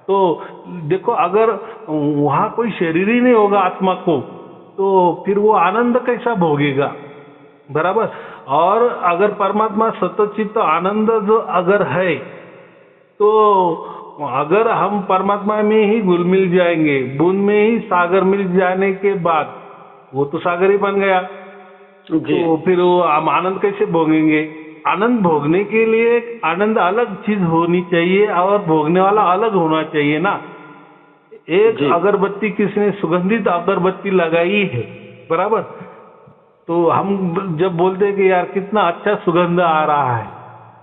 Speaker 2: तो देखो, अगर वहाँ कोई शरीर ही नहीं होगा आत्मा को, तो फिर वो आनंद कैसा भोगेगा, बराबर। और अगर परमात्मा सतचित्त आनंद जो अगर है, तो अगर हम परमात्मा में ही घुल मिल जाएंगे, बूंद में ही सागर मिल जाने के बाद वो तो सागर ही बन गया, तो फिर वो हम आनंद कैसे भोगेंगे। आनंद भोगने के लिए आनंद अलग चीज होनी चाहिए और भोगने वाला अलग होना चाहिए ना। एक अगरबत्ती किसी ने सुगंधित अगरबत्ती लगाई है, बराबर, तो हम जब बोलते हैं कि यार कितना अच्छा सुगंध आ रहा है,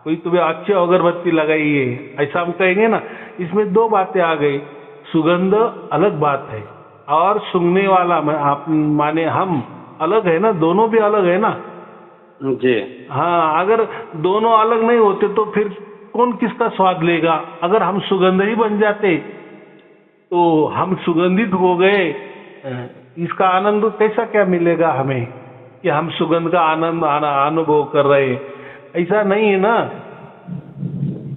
Speaker 2: कोई तुम्हें अच्छी अगरबत्ती लगाई है, ऐसा हम कहेंगे ना। इसमें दो बातें आ गई, सुगंध अलग बात है और सूंघने वाला आप माने हम अलग है ना, दोनों भी अलग है ना
Speaker 1: जी।
Speaker 2: हाँ, अगर दोनों अलग नहीं होते तो फिर कौन किसका स्वाद लेगा। अगर हम सुगंध ही बन जाते तो हम सुगंधित हो गए, इसका आनंद कैसा क्या मिलेगा हमें कि हम सुगंध का आनंद अनुभव कर रहे। ऐसा नहीं है ना।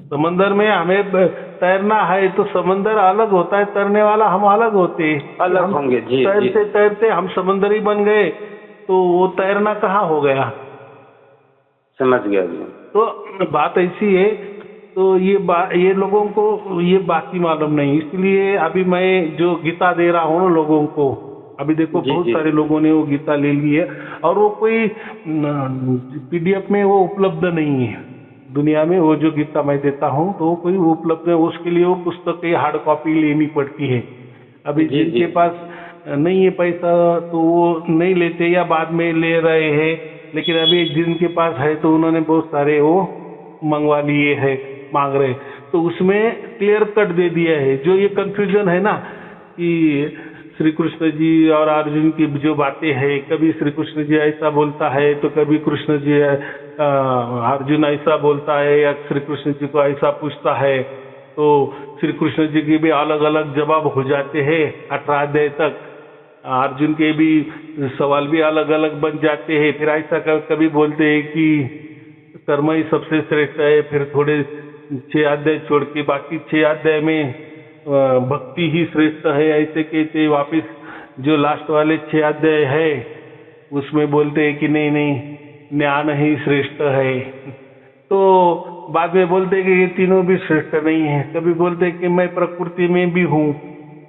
Speaker 2: समंदर में हमें तैरना है तो समंदर अलग होता है, तैरने वाला हम अलग होते हैं,
Speaker 1: अलग होंगे। जी,
Speaker 2: तैरते तैरते हम समंदर ही बन गए तो वो तैरना कहाँ हो गया।
Speaker 1: समझ गया जी।
Speaker 2: तो बात ऐसी है। तो ये लोगों को ये बात ही मालूम नहीं, इसलिए अभी मैं जो गीता दे रहा हूँ ना लोगों को, अभी देखो बहुत सारे लोगों ने वो गीता ले ली है और वो कोई पीडीएफ में वो उपलब्ध नहीं है दुनिया में। वो जो गीता मैं देता हूँ तो कोई उपलब्ध है, उसके लिए वो पुस्तक की हार्ड कॉपी लेनी पड़ती है। अभी जिनके पास नहीं है पैसा तो वो नहीं लेते या बाद में ले रहे हैं, लेकिन अभी जिनके पास है तो उन्होंने बहुत सारे वो मंगवा लिए है, मांग रहे। तो उसमें क्लियर कट दे दिया है। जो ये कंफ्यूजन है ना कि श्री कृष्ण जी और अर्जुन की जो बातें हैं, कभी श्री कृष्ण जी ऐसा बोलता है तो कभी कृष्ण जी अर्जुन ऐसा बोलता है या श्री कृष्ण जी को ऐसा पूछता है, तो श्री कृष्ण जी के भी अलग अलग जवाब हो जाते हैं 18 अध्याय तक। अर्जुन के भी सवाल भी अलग अलग बन जाते हैं। फिर ऐसा कभी बोलते हैं कि कर्म ही सबसे श्रेष्ठ है, फिर थोड़े 6 अध्याय छोड़ के बाकी 6 अध्याय में भक्ति ही श्रेष्ठ है ऐसे कहते। वापिस जो लास्ट वाले 6 अध्याय है उसमें बोलते हैं कि नहीं नहीं ज्ञान ही श्रेष्ठ है। तो बाद में बोलते हैं कि ये तीनों भी श्रेष्ठ नहीं है। कभी बोलते हैं कि मैं प्रकृति में भी हूँ,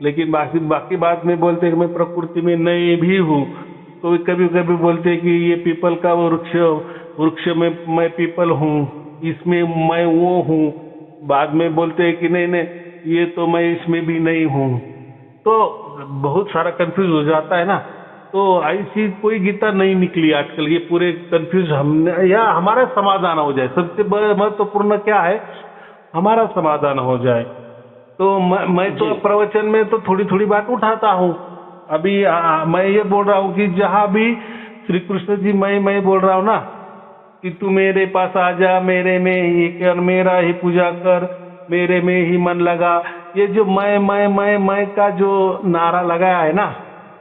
Speaker 2: लेकिन बाकी बात में बोलते हैं कि मैं प्रकृति में नहीं भी हूँ। तो कभी कभी बोलते हैं कि ये पीपल का वृक्ष में मैं पीपल हूँ, इसमें मैं वो हूँ। बाद में बोलते हैं कि नहीं नहीं ये तो मैं इसमें भी नहीं हूँ। तो बहुत सारा कंफ्यूज हो जाता है ना। तो ऐसी कोई गीता नहीं निकली आजकल। ये पूरे कंफ्यूज हमने या हमारा समाधान हो जाए। सबसे महत्वपूर्ण क्या है, हमारा समाधान हो जाए। तो मैं तो प्रवचन में तो थोड़ी थोड़ी बात उठाता हूँ। अभी मैं ये बोल रहा हूँ कि जहाँ भी श्री कृष्ण जी मैं बोल रहा हूँ ना कि तू मेरे पास आ जा, मेरे में ही कर, मेरा ही पूजा कर, मेरे में ही मन लगा, ये जो मैं का जो नारा लगाया है ना,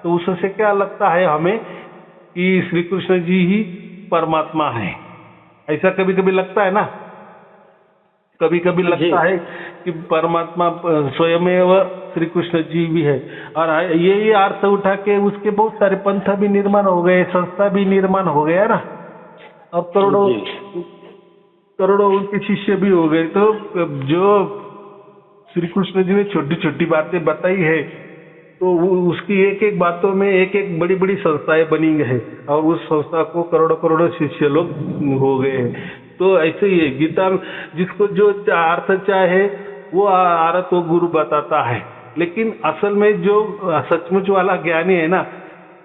Speaker 2: तो उससे क्या लगता है हमें कि श्री कृष्ण जी ही परमात्मा है। ऐसा कभी कभी लगता है ना, कभी कभी लगता है कि परमात्मा स्वयमेव श्री कृष्ण जी भी है। और यही अर्थ उठा के उसके बहुत सारे पंथ भी निर्माण हो गए, संस्था भी निर्माण हो गया ना, अब करोड़ों उनके शिष्य भी हो गए। तो जो श्री कृष्ण जी ने छोटी छोटी बातें बताई है, तो उसकी एक एक बातों में एक एक बड़ी बड़ी संस्थाएं बनी है, और उस संस्था को करोड़ों करोड़ों शिष्य लोग हो गए हैं। तो ऐसे ही है गीता, जिसको जो अर्थ चाहे वो अर्थ वो गुरु बताता है, लेकिन असल में जो सचमुच वाला ज्ञानी है ना,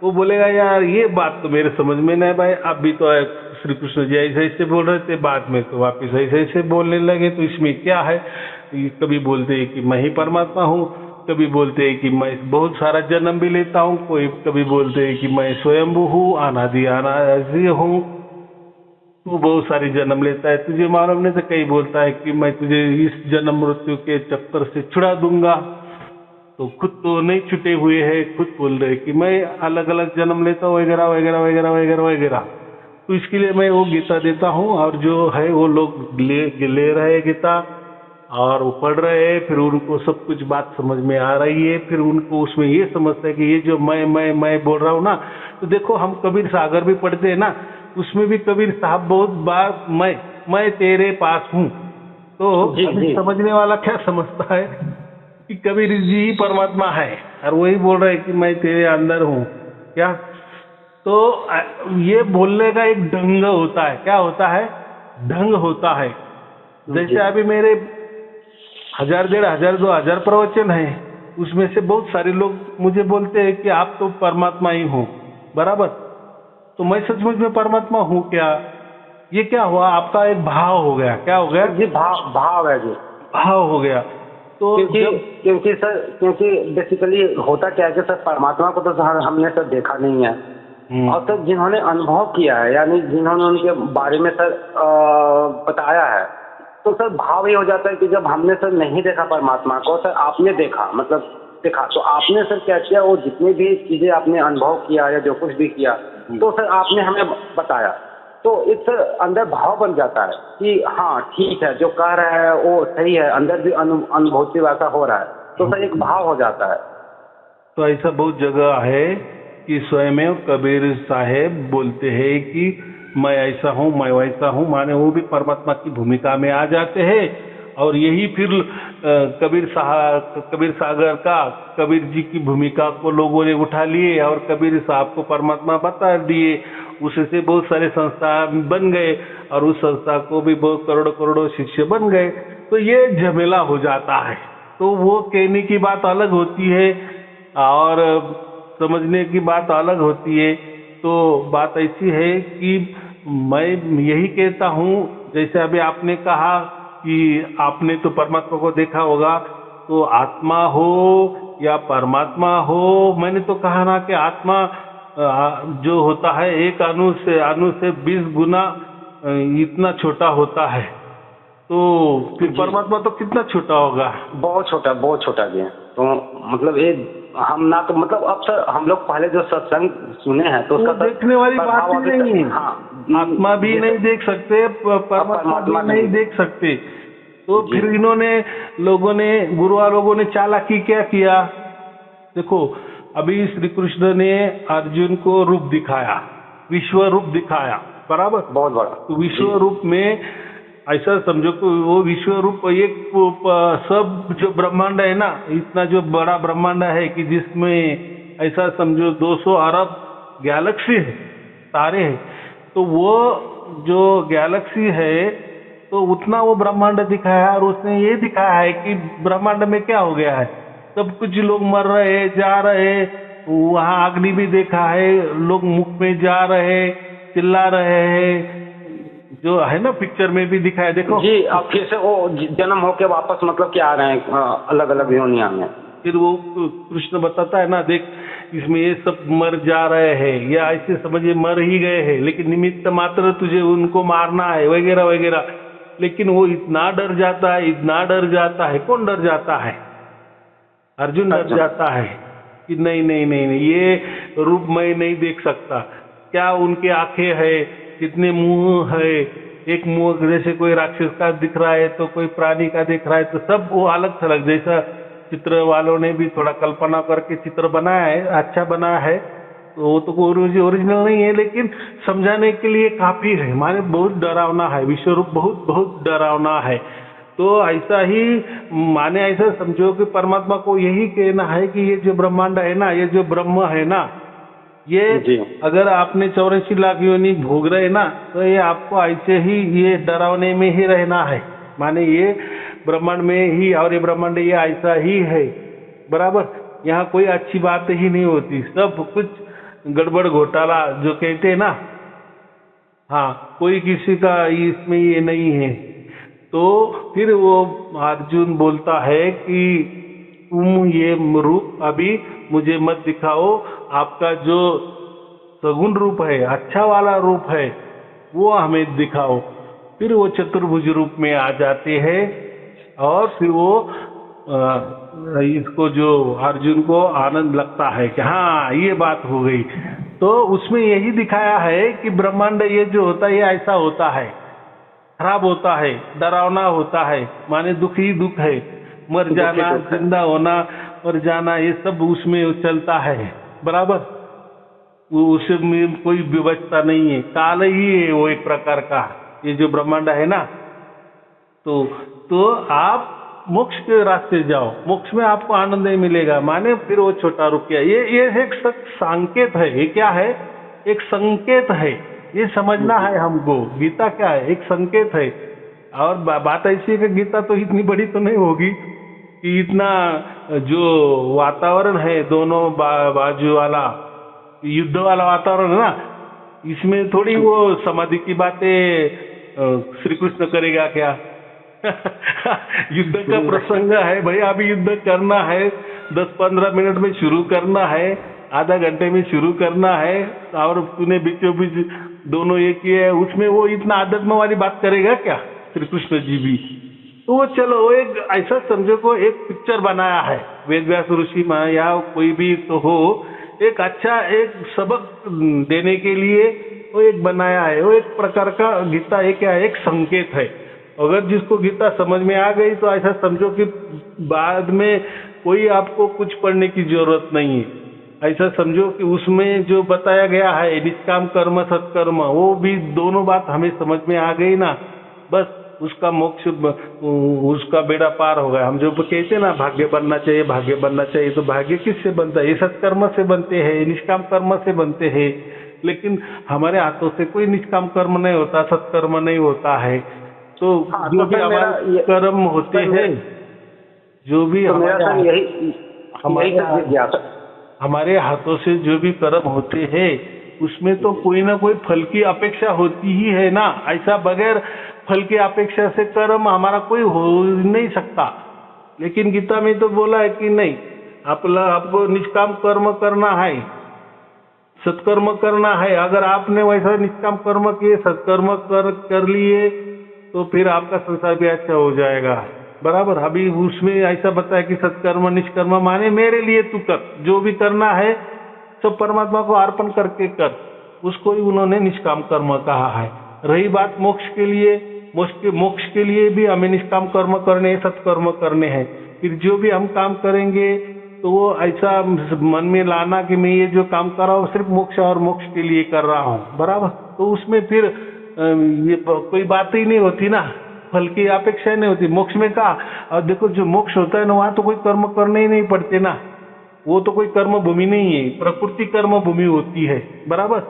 Speaker 2: वो बोलेगा यार ये बात तो मेरे समझ में नहीं भाई, अब भी तो श्री कृष्ण जी ऐसे ऐसे बोल रहे थे, बाद में तो वापिस ऐसे ऐसे बोलने लगे, तो इसमें क्या है। कभी बोलते हैं कि मैं ही परमात्मा हूँ, कभी बोलते हैं कि मैं बहुत सारा जन्म भी लेता हूँ, कभी बोलते हैं कि मैं स्वयंभू हूँ, अनादि हूँ, तू बहुत सारी जन्म लेता है, तुझे मालूम नहीं। तो कई बोलता है कि मैं तुझे इस जन्म मृत्यु के चक्कर से छुड़ा दूंगा, तो खुद तो नहीं छुटे हुए हैं, खुद बोल रहे कि मैं अलग अलग जन्म लेता हूँ वगैरह वगैरह वगैरह वगैरह वगैरह। तो इसके लिए मैं वो गीता देता हूँ, और जो है वो लोग ले रहे हैं गीता, और वो पढ़ रहे हैं, फिर उनको सब कुछ बात समझ में आ रही है, फिर उनको उसमें ये समझता है कि ये जो मैं बोल रहा हूँ ना, तो देखो हम कबीर सागर भी पढ़ते हैं ना, उसमें भी कबीर साहब बहुत बार मैं तेरे पास हूँ, तो अभी समझने वाला क्या समझता है कि कबीर जी ही परमात्मा है, और वही बोल रहे हैं कि मैं तेरे अंदर हूँ क्या। तो ये बोलने का एक ढंग होता है, क्या होता है, ढंग होता है। जैसे अभी मेरे 1000, 1500, 2000 प्रवचन है, उसमें से बहुत सारे लोग मुझे बोलते हैं कि आप तो परमात्मा ही हो, बराबर। तो मैं सचमुच में परमात्मा हूँ क्या? ये क्या हुआ, आपका एक भाव हो गया। क्या हो गया
Speaker 1: जी? भाव है जी,
Speaker 2: भाव हो गया। तो
Speaker 1: क्योंकि बेसिकली होता क्या है कि सर, परमात्मा को तो हमने सर देखा नहीं है, और सर जिन्होंने अनुभव किया है, यानी जिन्होंने उनके बारे में सर बताया है, तो सर भाव ये हो जाता है कि जब हमने सर नहीं देखा परमात्मा को, सर आपने देखा, मतलब देखा, तो आपने सर क्या किया, वो जितनी भी चीजें आपने अनुभव किया या जो कुछ भी किया, तो सर आपने हमें बताया, तो एक सर अंदर भाव बन जाता है कि हाँ ठीक है, जो कह रहा है वो सही है, अंदर भी अनुभूति वैसा हो रहा है, तो सर एक भाव हो जाता है।
Speaker 2: तो ऐसा बहुत जगह है कि स्वयं कबीर साहेब बोलते हैं कि मैं ऐसा हूँ, मैं वैसा हूँ, माने वो भी परमात्मा की भूमिका में आ जाते हैं। और यही फिर कबीर सागर का कबीर जी की भूमिका को लोगों ने उठा लिए और कबीर साहब को परमात्मा बता दिए। उससे बहुत सारे संस्था बन गए और उस संस्था को भी बहुत करोड़ों करोड़ों शिष्य बन गए। तो ये झमेला हो जाता है। तो वो कहने की बात अलग होती है और समझने की बात अलग होती है। तो बात ऐसी है कि मैं यही कहता हूँ, जैसे अभी आपने कहा कि आपने तो परमात्मा को देखा होगा, तो आत्मा हो या परमात्मा हो, मैंने तो कहा ना कि आत्मा जो होता है एक अणु से 20 गुना इतना छोटा होता है, तो फिर परमात्मा तो कितना छोटा होगा?
Speaker 1: बहुत छोटा जी। तो मतलब ये हम ना, तो मतलब अब सर हम लोग पहले जो सत्संग सुने हैं तो उसका
Speaker 2: देखने वाली बात ही नहीं है। हाँ, आत्मा भी नहीं देख सकते, परमात्मा भी नहीं देख सकते। तो फिर इन्होंने गुरुआ लोगों ने चालाकी क्या किया? देखो, अभी श्री कृष्ण ने अर्जुन को रूप दिखाया, विश्व रूप दिखाया, बराबर, बहुत बड़ा। तो विश्व रूप में ऐसा समझो कि वो विश्व रूप एक सब जो ब्रह्मांड है ना, इतना जो बड़ा ब्रह्मांड है कि जिसमें ऐसा समझो 200 अरब गैलेक्सी है, तारे हैं। तो वो जो गैलेक्सी है तो उतना वो ब्रह्मांड दिखाया और उसने ये दिखाया है कि ब्रह्मांड में क्या हो गया है, सब कुछ लोग मर रहे जा रहे, वहाँ अग्नि भी देखा है, लोग मुख में जा रहे, चिल्ला रहे हैं, जो है ना पिक्चर में भी दिखाया। देखो
Speaker 1: जी, अब फिर से वो जन्म होके वापस मतलब क्या आ रहे हैं अलग अलग योनियां में।
Speaker 2: फिर वो कृष्ण बताता है ना, देख इसमें ये सब मर जा रहे हैं, या ऐसे समझिए मर ही गए हैं, लेकिन निमित्त मात्र तुझे उनको मारना है वगैरह वगैरह। लेकिन वो इतना डर जाता है, इतना डर जाता है। कौन डर जाता है? अर्जुन डर जाता है कि नहीं नहीं नहीं नहीं, ये रूप मैं नहीं देख सकता। क्या उनके आंखें है, कितने मुंह है, एक मुंह जैसे कोई राक्षस का दिख रहा है तो कोई प्राणी का दिख रहा है, तो सब वो अलग थलग। जैसा चित्र वालों ने भी थोड़ा कल्पना करके चित्र बनाया है, अच्छा बना है, तो वो तो ओरिजिनल नहीं है, लेकिन समझाने के लिए काफी है। माने बहुत डरावना है, विश्वरूप बहुत बहुत डरावना है। तो ऐसा ही माने, ऐसा समझो कि परमात्मा को यही कहना है कि ये जो ब्रह्मांड है ना, ये जो ब्रह्म है ना, ये अगर आपने 84 लाख योनि भोग रहे ना, तो ये आपको ऐसे ही ये डरावने में ही रहना है। माने ये ब्रह्मांड में ही, और ये ब्रह्मांड ये ऐसा ही है, बराबर। यहाँ कोई अच्छी बात ही नहीं होती, सब कुछ गड़बड़ घोटाला जो कहते हैं ना, हाँ, कोई किसी का इसमें ये नहीं है। तो फिर वो अर्जुन बोलता है कि तुम ये रूप अभी मुझे मत दिखाओ, आपका जो सगुण रूप है, अच्छा वाला रूप है, वो हमें दिखाओ। फिर वो चतुर्भुज रूप में आ जाते हैं, और फिर वो इसको जो अर्जुन को आनंद लगता है कि हाँ ये बात हो गई। तो उसमें यही दिखाया है कि ब्रह्मांड ये जो होता है ये ऐसा होता है, खराब होता है, डरावना होता है, माने दुख ही दुख है, मर जाना, जिंदा होना, मर जाना, ये सब उसमें चलता है, बराबर। वो उसमें कोई व्यवस्था नहीं है, काल ही है वो एक प्रकार का, ये जो ब्रह्मांड है ना। तो आप मोक्ष के रास्ते जाओ, मोक्ष में आपको आनंद नहीं मिलेगा। माने फिर वो छोटा रूप किया, ये एक संकेत है। ये क्या है? एक संकेत है, ये समझना है हमको। गीता क्या है? एक संकेत है। और बात ऐसी है कि गीता तो इतनी बड़ी तो नहीं होगी कि इतना जो वातावरण है दोनों बाजू वाला युद्ध वाला वातावरण है ना, इसमें थोड़ी वो समाधि की बातें श्री कृष्ण करेगा क्या? युद्ध का प्रसंग है भाई, अभी युद्ध करना है, 10-15 मिनट में शुरू करना है, आधा घंटे में शुरू करना है, और तूने बीचों बीच दोनों एक ही है, उसमें वो इतना आध्यात्म वाली बात करेगा क्या श्री कृष्ण जी भी? तो वो चलो, वो एक ऐसा समझो को एक पिक्चर बनाया है वेद व्यास ऋषि में, या कोई भी तो हो, एक अच्छा एक सबक देने के लिए वो एक बनाया है। वो एक प्रकार का गीता है, क्या एक संकेत है। अगर जिसको गीता समझ में आ गई तो ऐसा समझो कि बाद में कोई आपको कुछ पढ़ने की जरूरत नहीं है। ऐसा समझो कि उसमें जो बताया गया है निष्काम कर्म सत्कर्म, वो भी दोनों बात हमें समझ में आ गई ना, बस उसका मोक्ष, उसका बेड़ा पार हो गया। हम जो कहते ना भाग्य बनना चाहिए, भाग्य बनना चाहिए, तो भाग्य किससे बनता है? ये सत्कर्म से बनते हैं, निष्काम कर्म से बनते हैं। लेकिन हमारे हाथों से कोई निष्काम कर्म नहीं होता, सत्कर्म नहीं होता है। तो
Speaker 1: हाँ,
Speaker 2: जो
Speaker 1: तो
Speaker 2: भी हमारे कर्म होते हैं, जो भी
Speaker 1: तो
Speaker 2: हमारे हाथों से जो भी कर्म होते हैं, उसमें तो कोई ना कोई फल की अपेक्षा होती ही है ना। ऐसा बगैर फल की अपेक्षा से कर्म हमारा कोई हो नहीं सकता। लेकिन गीता में तो बोला है कि नहीं, आपको निष्काम कर्म करना है, सत्कर्म करना है। अगर आपने वैसा निष्काम कर्म किए, सत्कर्म कर लिए, तो फिर आपका संसार भी अच्छा हो जाएगा, बराबर। अभी उसमें ऐसा बताया कि सत्कर्म निष्कर्म माने मेरे लिए तू कर, जो भी करना है सब परमात्मा को अर्पण करके कर, उसको ही उन्होंने निष्काम कर्म कहा है। रही बात मोक्ष के लिए, मोक्ष के लिए भी हमें निष्काम कर्म करने हैं, सत्कर्म करने हैं। फिर जो भी हम काम करेंगे तो वो ऐसा मन में लाना कि मैं ये जो काम कर रहा हूँ सिर्फ मोक्ष और मोक्ष के लिए कर रहा हूँ, बराबर। तो उसमें फिर ये कोई बात ही नहीं होती ना, फल की अपेक्षा नहीं होती। मोक्ष में कहा, और देखो जो मोक्ष होता है ना, वहाँ तो कोई कर्म करने ही नहीं पड़ते ना, वो तो कोई कर्म भूमि नहीं है, प्रकृति कर्म भूमि होती है, बराबर।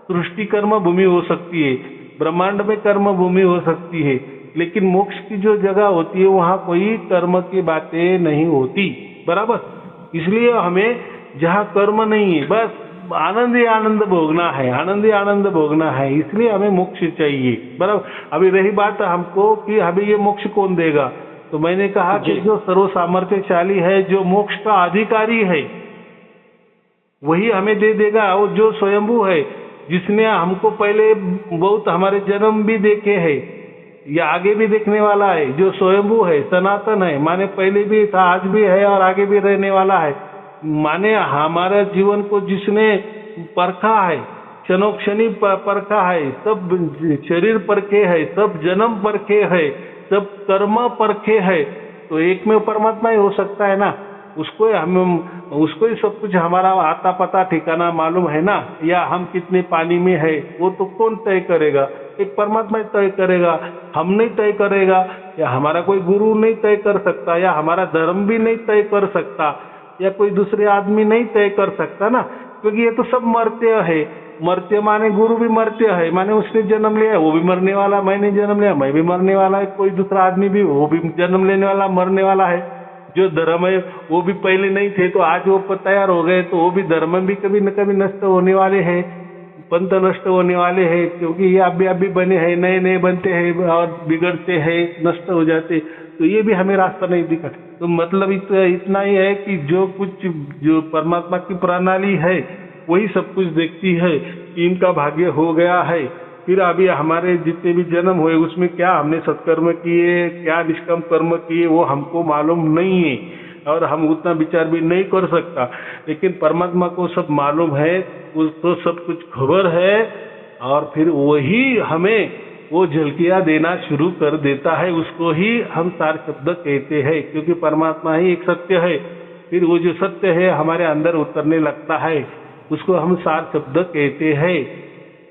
Speaker 2: सृष्टि कर्म भूमि हो सकती है, ब्रह्मांड में कर्म भूमि हो सकती है, लेकिन मोक्ष की जो जगह होती है वहाँ कोई कर्म की बातें नहीं होती, बराबर। इसलिए हमें जहाँ कर्म नहीं है, बस आनंद ही आनंद भोगना है, आनंद ही आनंद भोगना है, इसलिए हमें मोक्ष चाहिए, बराबर। अभी रही बात हमको कि अभी ये मोक्ष कौन देगा, तो मैंने कहा कि जो सर्व सामर्थ्यशाली है, जो मोक्ष का अधिकारी है, वही हमें दे देगा। वो जो स्वयंभू है, जिसने हमको पहले बहुत हमारे जन्म भी देखे हैं या आगे भी देखने वाला है, जो स्वयंभू है, सनातन है, माने पहले भी था, आज भी है और आगे भी रहने वाला है, माने हमारे जीवन को जिसने परखा है, क्षणोक्षणी परखा है, सब शरीर परखे है, सब जन्म परखे है, सब कर्म परखे है, तो एक में परमात्मा ही हो सकता है ना। उसको ही सब कुछ हमारा आता पता ठिकाना मालूम है ना, या हम कितने पानी में है वो तो कौन तय करेगा? एक परमात्मा ही तय करेगा। हम नहीं तय करेगा, या हमारा कोई गुरु नहीं तय कर सकता, या हमारा धर्म भी नहीं तय कर सकता, या कोई दूसरे आदमी नहीं तय कर सकता ना, क्योंकि ये तो सब मर्त्य है। मर्त्य माने गुरु भी मर्त्य है, माने उसने जन्म लिया वो भी मरने वाला, मैंने जन्म लिया मैं भी मरने वाला है, कोई दूसरा आदमी भी वो भी जन्म लेने वाला मरने वाला है। जो धर्म है वो भी पहले नहीं थे तो आज वो तैयार हो गए, तो वो भी धर्म भी कभी न कभी नष्ट होने वाले हैं, पंथ नष्ट होने वाले हैं, क्योंकि ये अभी बने हैं, नए नए बनते हैं और बिगड़ते हैं, नष्ट हो जाते, तो ये भी हमें रास्ता नहीं दिखा। तो मतलब इतना ही है कि जो परमात्मा की प्रणाली है वही सब कुछ देखती है कि इनका भाग्य हो गया है, फिर अभी हमारे जितने भी जन्म हुए उसमें क्या हमने सत्कर्म किए, क्या निष्काम कर्म किए, वो हमको मालूम नहीं है और हम उतना विचार भी नहीं कर सकता, लेकिन परमात्मा को सब मालूम है, उसको सब कुछ खबर है, और फिर वही हमें वो झलकियाँ देना शुरू कर देता है। उसको ही हम सार शब्द कहते हैं, क्योंकि परमात्मा ही एक सत्य है। फिर वो जो सत्य है हमारे अंदर उतरने लगता है, उसको हम सार शब्द कहते हैं,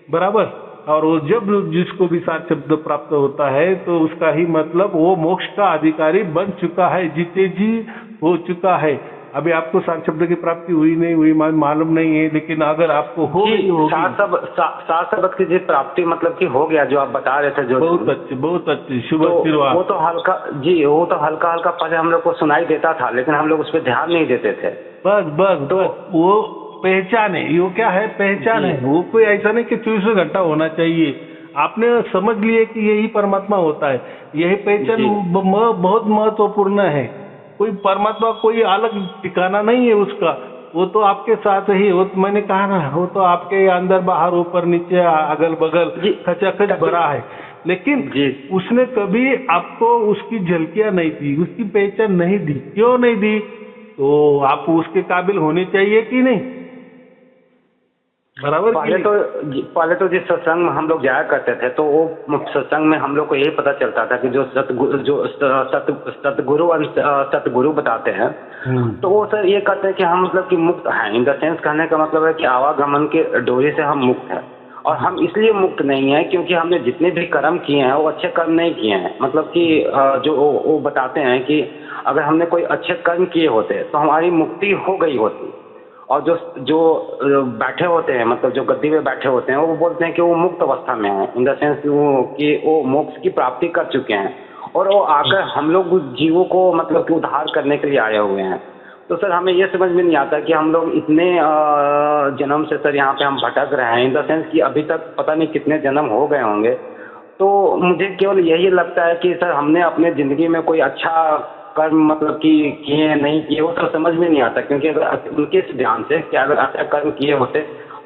Speaker 2: बराबर। और वो जब जिसको भी सार शब्द प्राप्त होता है तो उसका ही मतलब वो मोक्ष का अधिकारी बन चुका है, जीते जी हो चुका है। अभी आपको सार शब्द की प्राप्ति हुई नहीं हुई मालूम नहीं है, लेकिन अगर आपको हो गई होगी
Speaker 1: सार शब्द की प्राप्ति मतलब कि हो गया, जो आप बता रहे थे, जो
Speaker 2: बहुत अच्छी शुभ आशीर्वाद।
Speaker 1: वो तो हल्का जी, वो तो हल्का हल्का पहले हम लोग को सुनाई देता था, लेकिन हम लोग उस पर ध्यान नहीं देते थे।
Speaker 2: बस वो पहचान है, यो क्या है, पहचान है। वो कोई ऐसा नहीं कि 24 घंटा होना चाहिए। आपने समझ लिए कि यही परमात्मा होता है, यही पहचान बहुत महत्वपूर्ण है। कोई परमात्मा कोई अलग ठिकाना नहीं है उसका, वो तो आपके साथ ही, वो तो मैंने कहा ना, वो तो आपके अंदर बाहर ऊपर नीचे अगल बगल खचाखच भरा है, लेकिन उसने कभी आपको उसकी झलकियां नहीं दी, उसकी पहचान नहीं दी। क्यों नहीं दी? तो आप उसके काबिल होने चाहिए कि नहीं, बराबर।
Speaker 1: पहले तो जिस सत्संग में हम लोग जाया करते थे, तो वो सत्संग में हम लोग को यही पता चलता था कि जो सतगुरु बताते हैं, तो वो सर ये कहते हैं कि हम मतलब कि मुक्त हैं। इन द सेंस कहने का मतलब है कि आवागमन के डोरी से हम मुक्त हैं, और हम इसलिए मुक्त नहीं है क्योंकि हमने जितने भी कर्म किए हैं वो अच्छे कर्म नहीं किए हैं। मतलब कि जो वो बताते हैं कि अगर हमने कोई अच्छे कर्म किए होते तो हमारी मुक्ति हो गई होती, और जो बैठे होते हैं, मतलब जो गद्दी में बैठे होते हैं, वो बोलते हैं कि वो मुक्त अवस्था में है, इन द सेंस कि वो मोक्ष की प्राप्ति कर चुके हैं, और वो आकर हम लोग जीवों को मतलब कि उद्धार करने के लिए आए हुए हैं। तो सर हमें ये समझ में नहीं आता कि हम लोग इतने जन्म से सर यहाँ पे हम भटक रहे हैं, इन द सेंस कि अभी तक पता नहीं कितने जन्म हो गए होंगे। तो मुझे केवल यही लगता है कि सर हमने अपने ज़िंदगी में कोई अच्छा कर्म मतलब कि किए नहीं किए, वो तो समझ में नहीं आता, क्योंकि अगर उनके ध्यान से कि अगर अच्छा कर्म किए होते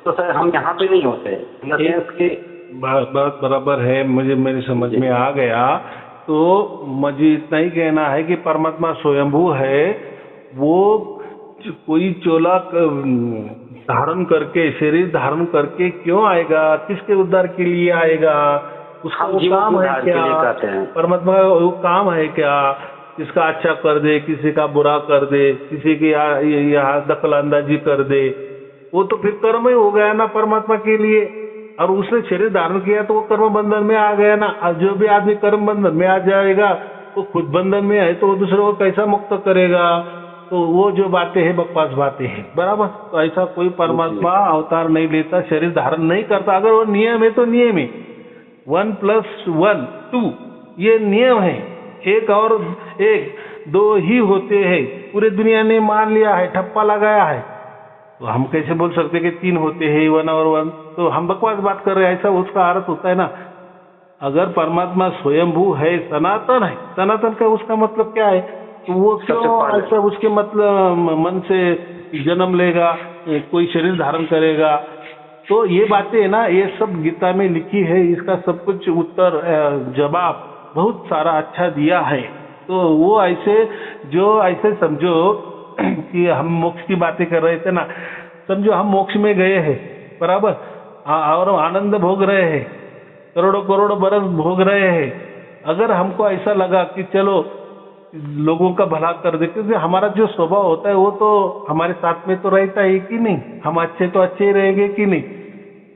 Speaker 1: तो सर हम यहाँ पे नहीं होते।
Speaker 2: बात बराबर है, मुझे मेरी समझ में आ गया। तो मुझे इतना ही कहना है कि परमात्मा स्वयंभू है, वो कोई चोला धारण करके, शरीर धारण करके क्यों आएगा, किसके उद्धार के लिए आएगा, उसका वो काम है क्या? परमात्मा का वो काम है क्या? किसका अच्छा कर दे, किसी का बुरा कर दे, किसी की यहाँ दखल अंदाजी कर दे, वो तो फिर कर्म ही हो गया ना परमात्मा के लिए। और उसने शरीर धारण किया तो वो कर्म बंधन में आ गया ना। और जो भी आदमी कर्म बंधन में आ जाएगा वो खुद बंधन में है, तो वो दूसरे को कैसा मुक्त करेगा? तो वो जो बातें हैं बकवास बातें हैं, बराबर। तो ऐसा कोई परमात्मा अवतार नहीं लेता, शरीर धारण नहीं करता। अगर वो नियम है तो नियम है, 1+1 2 ये नियम है। एक और एक 2 ही होते हैं, पूरी दुनिया ने मान लिया है, ठप्पा लगाया है। तो हम कैसे बोल सकते कि 3 होते हैं, 1 और 1? तो हम बकवास बात कर रहे हैं, ऐसा उसका अर्थ होता है ना। अगर परमात्मा स्वयंभू है, सनातन है, सनातन का उसका मतलब क्या है? तो वो क्यों ऐसा उसके मतलब मन से जन्म लेगा कोई शरीर धारण करेगा। तो ये बातें है ना, ये सब गीता में लिखी है, इसका सब कुछ उत्तर जवाब बहुत सारा अच्छा दिया है। तो वो ऐसे समझो कि हम मोक्ष की बातें कर रहे थे ना, समझो हम मोक्ष में गए हैं, बराबर, और आनंद भोग रहे हैं, करोड़ों करोड़ों बरस भोग रहे हैं। अगर हमको ऐसा लगा कि चलो लोगों का भला कर दे, क्योंकि हमारा जो स्वभाव होता है वो तो हमारे साथ में तो रहता है कि नहीं, हम अच्छे तो अच्छे ही रहेंगे कि नहीं।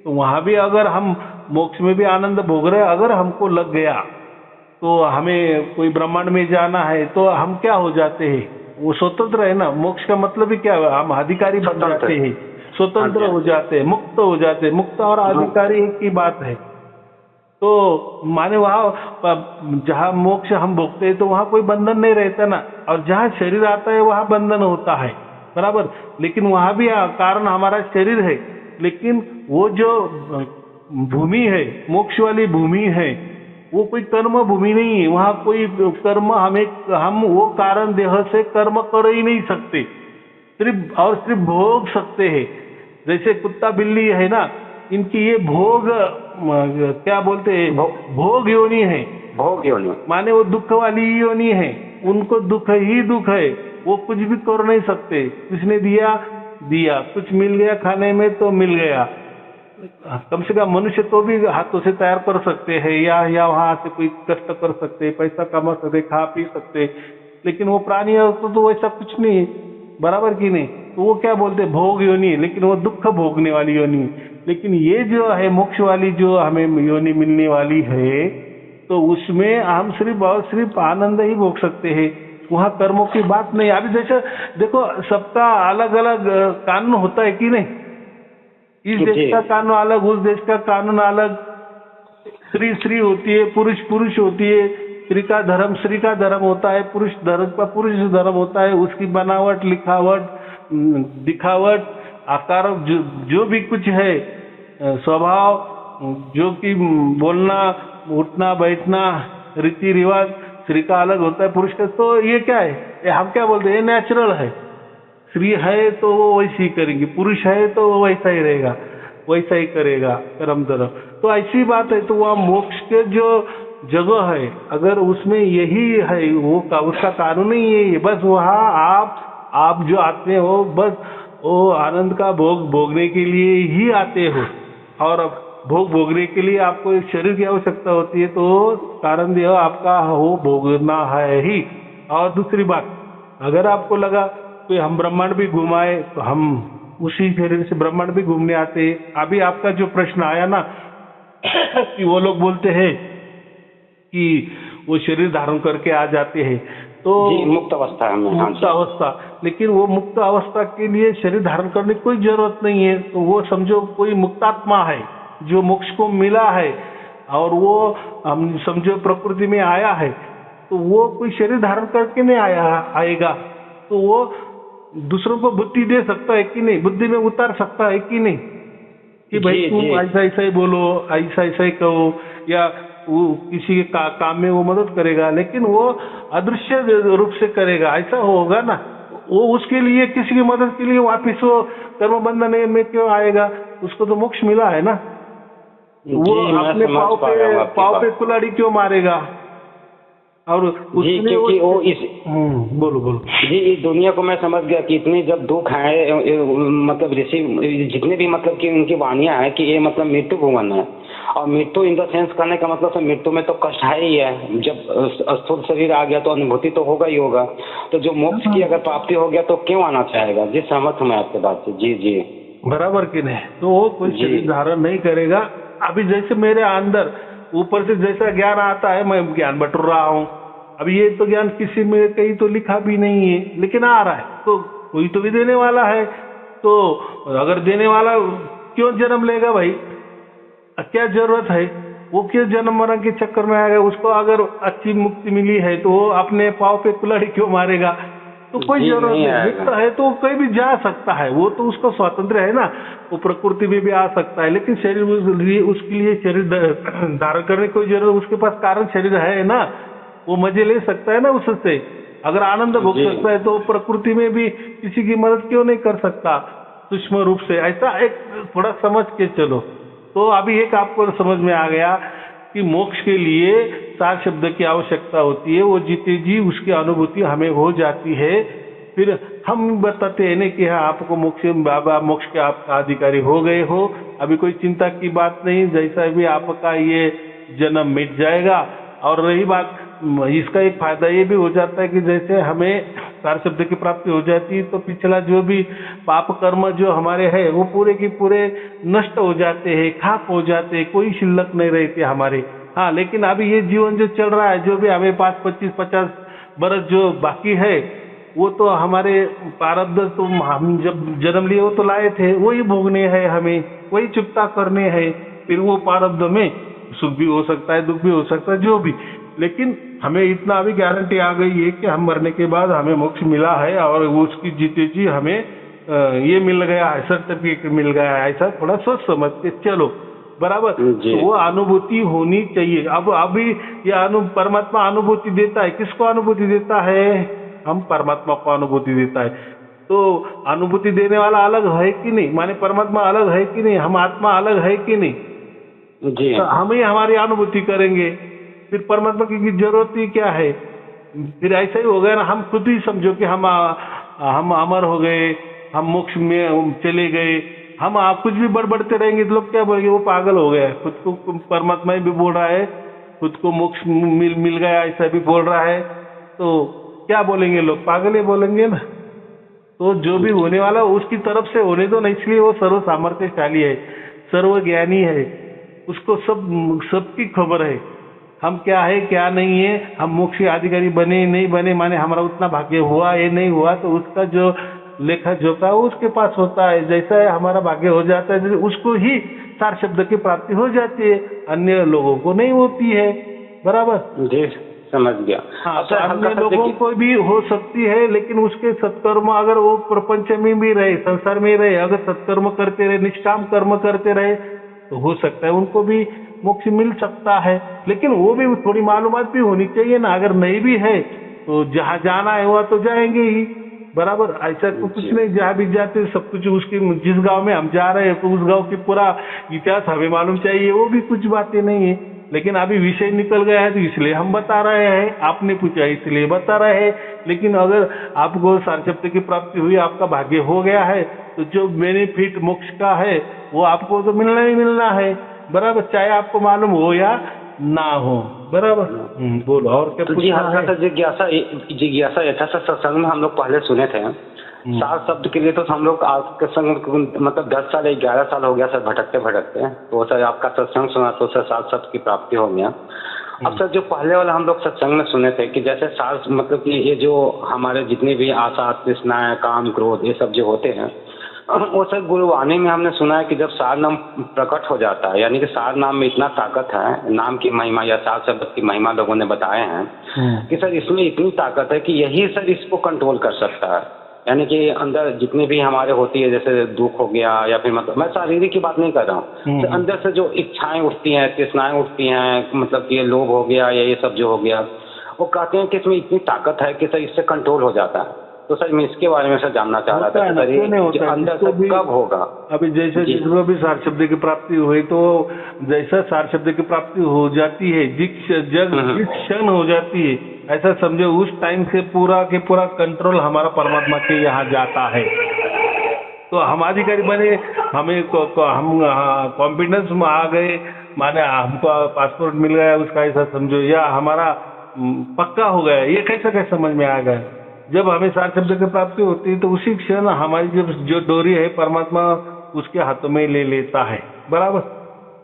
Speaker 2: तो वहां भी अगर हम मोक्ष में भी आनंद भोग रहे, अगर हमको लग गया तो हमें कोई ब्रह्मांड में जाना है, तो हम क्या हो जाते हैं, वो स्वतंत्र है ना। मोक्ष का मतलब ही क्या है, हम अधिकारी बन जाते हैं, स्वतंत्र हो जाते हैं, मुक्त हो जाते हैं। मुक्त और अधिकारी एक ही बात है। तो माने वहाँ जहाँ मोक्ष हम भोगते हैं तो वहाँ कोई बंधन नहीं रहता ना, और जहाँ शरीर आता है वहाँ बंधन होता है, बराबर। लेकिन वहाँ भी कारण हमारा शरीर है, लेकिन वो जो भूमि है, मोक्ष वाली भूमि है, वो कोई कर्म भूमि नहीं है। वहाँ कोई कर्म हम वो कारण देह से कर्म कर ही नहीं सकते, सिर्फ भोग सकते हैं। जैसे कुत्ता बिल्ली है ना, इनकी ये भोग क्या बोलते हैं, भोग योनि है।
Speaker 1: भोग योनि
Speaker 2: माने वो दुख वाली योनि है, उनको दुख ही दुख है, वो कुछ भी कर नहीं सकते। किसने दिया, कुछ मिल गया खाने में तो मिल गया। कम से कम मनुष्य तो भी हाथों से तैयार कर सकते हैं, या वहां से कोई कष्ट कर सकते, पैसा कमा सकते, खा पी सकते। लेकिन वो प्राणी तो वैसा कुछ नहीं, बराबर की नहीं। तो वो क्या बोलते, भोग योनि, लेकिन वो दुख भोगने वाली योनि। लेकिन ये जो है मोक्ष वाली जो हमें योनि मिलने वाली है, तो उसमें हम सिर्फ और सिर्फ आनंद ही भोग सकते हैं। वहाँ कर्मों की बात नहीं। अभी जैसे देखो, सबका अलग अलग कानून होता है कि नहीं, इस देश का कानून अलग, उस देश का कानून अलग। स्त्री होती है, पुरुष होती है। स्त्री का धर्म होता है, पुरुष धर्म होता है। उसकी बनावट, लिखावट, दिखावट, आकार, जो भी कुछ है, स्वभाव, जो कि बोलना, उठना बैठना, रीति रिवाज, स्त्री का अलग होता है, पुरुष का। तो ये क्या है, ये हम क्या बोलते हैं, ये नेचुरल है। स्त्री है तो वो वैसी ही करेगी, पुरुष है तो वो वैसा ही रहेगा, वैसा ही करेगा, कर्म धर्म। तो ऐसी बात है। तो वह मोक्ष के जो जगह है, अगर उसमें यही है, वो उसका कानून ही यही है। बस वहाँ आप जो आते हो, बस वो आनंद का भोग भोगने के लिए ही आते हो। और भोग भोगने के लिए आपको एक शरीर की आवश्यकता होती है, तो कारण देह आपका हो भोगना है ही। और दूसरी बात, अगर आपको लगा कि हम ब्रह्मांड भी घुमाए, तो हम उसी शरीर से ब्रह्मांड भी घूमने आते हैं। अभी आपका जो प्रश्न आया ना कि वो लोग बोलते हैं कि वो शरीर धारण करके आ जाते हैं, तो
Speaker 1: मुक्त अवस्था है,
Speaker 2: मुक्त अवस्था। लेकिन वो मुक्त अवस्था के लिए शरीर धारण करने की कोई जरूरत नहीं है। तो वो समझो कोई मुक्तात्मा है जो मोक्ष को मिला है, और वो हम समझो प्रकृति में आया है, तो वो कोई शरीर धारण करके नहीं आएगा। तो वो दूसरों को बुद्धि दे सकता है कि नहीं, बुद्धि में उतार सकता है कि नहीं, कि भाई तुम ऐसा ही बोलो, ऐसा ही कहो, या वो किसी के काम में वो मदद करेगा। लेकिन वो अदृश्य रूप से करेगा, ऐसा होगा ना। वो उसके लिए, किसी की मदद के लिए वापिस वो कर्म बंधन में क्यों आएगा, उसको तो मोक्ष मिला है ना। वो अपने पाँव पे कुल्हाड़ी क्यों मारेगा। और
Speaker 1: क्योंकि वो इस
Speaker 2: बोलो
Speaker 1: जी, इस दुनिया को मैं समझ गया कि इतने जब दुख है, मतलब ऋषि जितने भी मतलब कि उनकी वाणियां है कि ये मतलब मृत्यु भुवन है। और मृत्यु इन द सेंस करने का मतलब मृत्यु में तो कष्ट है ही है। जब स्थूल शरीर आ गया तो अनुभूति तो होगा ही होगा। तो जो मोक्ष की अगर प्राप्ति हो गया तो क्यों आना चाहेगा। जी, सहमत हूँ मैं आपके बात से। जी
Speaker 2: बराबर कि नहीं। तो वो कोई शरीर धारण नहीं करेगा। अभी जैसे मेरे अंदर ऊपर से जैसा ज्ञान आता है, मैं ज्ञान बटोर रहा हूँ। अभी ये तो ज्ञान किसी में कहीं तो लिखा भी नहीं है, लेकिन आ रहा है, तो कोई तो भी देने वाला है। तो अगर देने वाला क्यों जन्म लेगा भाई, क्या जरूरत है, वो क्यों जन्म मरण के चक्कर में आएगा। उसको अगर अच्छी मुक्ति मिली है तो वो अपने पाँव पे कुल्हाड़ी क्यों मारेगा। तो कोई जरूरत नहीं, मुक्त है तो कहीं भी जा सकता है, वो तो उसको स्वतंत्र है ना। वो प्रकृति में भी आ सकता है, लेकिन शरीर उसके लिए शरीर धारण करने की कोई जरूरत, उसके पास कारण शरीर है ना, वो मजे ले सकता है ना उससे। अगर आनंद भोग सकता है तो प्रकृति में भी किसी की मदद क्यों नहीं कर सकता। सूक्ष्म रूप से ऐसा एक थोड़ा समझ के चलो। तो अभी एक आपको समझ में आ गया कि मोक्ष के लिए सार शब्द की आवश्यकता होती है। वो जीते जी उसकी अनुभूति हमें हो जाती है। फिर हम बताते हैं ना कि हाँ आपको मोक्ष, बाबा मोक्ष के आपका अधिकारी हो गए हो, अभी कोई चिंता की बात नहीं, जैसा भी आपका ये जन्म मिट जाएगा। और रही बात, इसका एक फायदा ये भी हो जाता है कि जैसे हमें सार शब्द की प्राप्ति हो जाती है तो पिछला जो भी पाप कर्म जो हमारे है वो पूरे की पूरे नष्ट हो जाते हैं, खाक हो जाते हैं, कोई शिल्लक नहीं रहती हमारे। हाँ, लेकिन अभी ये जीवन जो चल रहा है, जो भी हमें 5, 25, 50 बरस जो बाकी है, वो तो हमारे प्रारब्ध, तो हम जब जन्म लिए वो तो लाए थे, वही भोगने हैं, हमें वही चुकता करने हैं। फिर वो प्रारब्ध में सुख भी हो सकता है, दुख भी हो सकता है, जो भी। लेकिन हमें इतना अभी गारंटी आ गई है कि हम मरने के बाद हमें मोक्ष मिला है और उसकी जीते जी हमें ये मिल गया है, सर्टिफिकेट मिल गया है। ऐसा थोड़ा सोच समझ के चलो, बराबर। तो वो अनुभूति होनी चाहिए। अब अभी ये परमात्मा अनुभूति देता है, किसको अनुभूति देता है? हम परमात्मा को अनुभूति देता है। तो अनुभूति देने वाला अलग है कि नहीं, माने परमात्मा अलग है कि नहीं, हम आत्मा अलग है कि नहीं
Speaker 1: जी।
Speaker 2: तो हम ही हमारी अनुभूति करेंगे, फिर परमात्मा की जरूरत ही क्या है? फिर ऐसा ही हो गया ना, हम खुद ही समझो कि हम अमर हो गए, हम मोक्ष में चले गए, हम आप कुछ भी बढ़ते रहेंगे तो लोग क्या बोलेंगे? वो पागल हो गया है। खुद को परमात्मा भी बोल रहा है, खुद को मोक्ष मिल गया ऐसा भी बोल रहा है, तो क्या बोलेंगे लोग? पागल ही बोलेंगे ना। तो जो भी होने वाला उसकी तरफ से होने दो ना, इसलिए वो सर्व सामर्थ्यशाली है, सर्वज्ञानी है, उसको सबकी खबर है हम क्या है क्या नहीं है, हम मोक्ष के अधिकारी बने नहीं बने, माने हमारा उतना भाग्य हुआ ये नहीं हुआ, तो उसका जो लेखा जोखा उसके पास होता है। जैसा है हमारा भाग्य हो जाता है उसको ही सार शब्द की प्राप्ति हो जाती है, अन्य लोगों को नहीं होती है, बराबर
Speaker 1: जी, समझ गया।
Speaker 2: हाँ, तो अन्य लोगों को भी हो सकती है, लेकिन उसके सत्कर्म अगर वो प्रपंच में भी रहे, संसार में रहे, अगर सत्कर्म करते रहे, निष्काम कर्म करते रहे, तो हो सकता है उनको भी मोक्ष मिल सकता है। लेकिन वो भी थोड़ी मालूमात भी होनी चाहिए ना। अगर नहीं भी है तो जहाँ जाना है वहाँ तो जाएंगे ही, बराबर। ऐसा तो कुछ नहीं, जहाँ भी जाते सब कुछ उसके, जिस गांव में हम जा रहे हैं तो उस गांव की पूरा इतिहास हमें मालूम चाहिए, वो भी कुछ बातें नहीं है। लेकिन अभी विषय निकल गया है तो इसलिए हम बता रहे हैं, आपने पूछा इसलिए बता रहे हैं। लेकिन अगर आपको सार शब्द की प्राप्ति हुई, आपका भाग्य हो गया है, तो जो बेनिफिट मोक्ष का है वो आपको तो मिलना ही मिलना है, बराबर, चाहे आपको मालूम हो या ना हो, बराबर। बोलो और क्या
Speaker 1: तो जी हल्का सा जिज्ञासा यथा सा सत्संग में हम लोग पहले सुने थे सार शब्द के लिए, तो हम लोग आपके संग मतलब 10 साल 11 साल हो गया सर भटकते भटकते, तो सर आपका सत्संग सुना तो सर सार शब्द की प्राप्ति हो गया। अब सर जो पहले वाला हम लोग सत्संग में सुने थे कि जैसे सार मतलब कि ये जो हमारे जितनी भी आशा तृष्णाएं काम क्रोध ये सब जो होते हैं, वो सर गुरुवाणी में हमने सुना है कि जब सार नाम प्रकट हो जाता है, यानी कि सार नाम में इतना ताकत है, नाम की महिमा या सार शब्द की महिमा लोगों ने बताए हैं कि सर इसमें इतनी ताकत है कि यही सर इसको कंट्रोल कर सकता है। यानी कि अंदर जितनी भी हमारे होती है, जैसे दुख हो गया या फिर मतलब मैं शारीरिक की बात नहीं कर रहा हूँ, तो अंदर से जो इच्छाएं उठती हैं, तृष्णाएं उठती हैं, मतलब कि ये लोभ हो गया या ये सब जो हो गया, वो कहते हैं कि इसमें इतनी ताकत है कि सर इससे कंट्रोल हो जाता है। तो सर मैं इसके बारे में सर जानना चाह रहा था, सर ये अंदर से कब होगा?
Speaker 2: अभी जैसे जिसको भी सार शब्द की प्राप्ति हुई, तो जैसा सार शब्द की प्राप्ति हो जाती है, जिस क्षण हो जाती है, ऐसा समझो उस टाइम से पूरा के पूरा कंट्रोल हमारा परमात्मा के यहाँ जाता है। तो हम अधिकारी बने, हमें हम कॉन्फिडेंस में आ गए, माने हमको पासपोर्ट मिल गया उसका, ऐसा समझो, या हमारा पक्का हो गया, ये कैसे समझ में आ गया? जब हमें सार शब्द की प्राप्ति होती है तो उसी क्षण हमारी जो डोरी है परमात्मा उसके हाथों में ले लेता है, बराबर।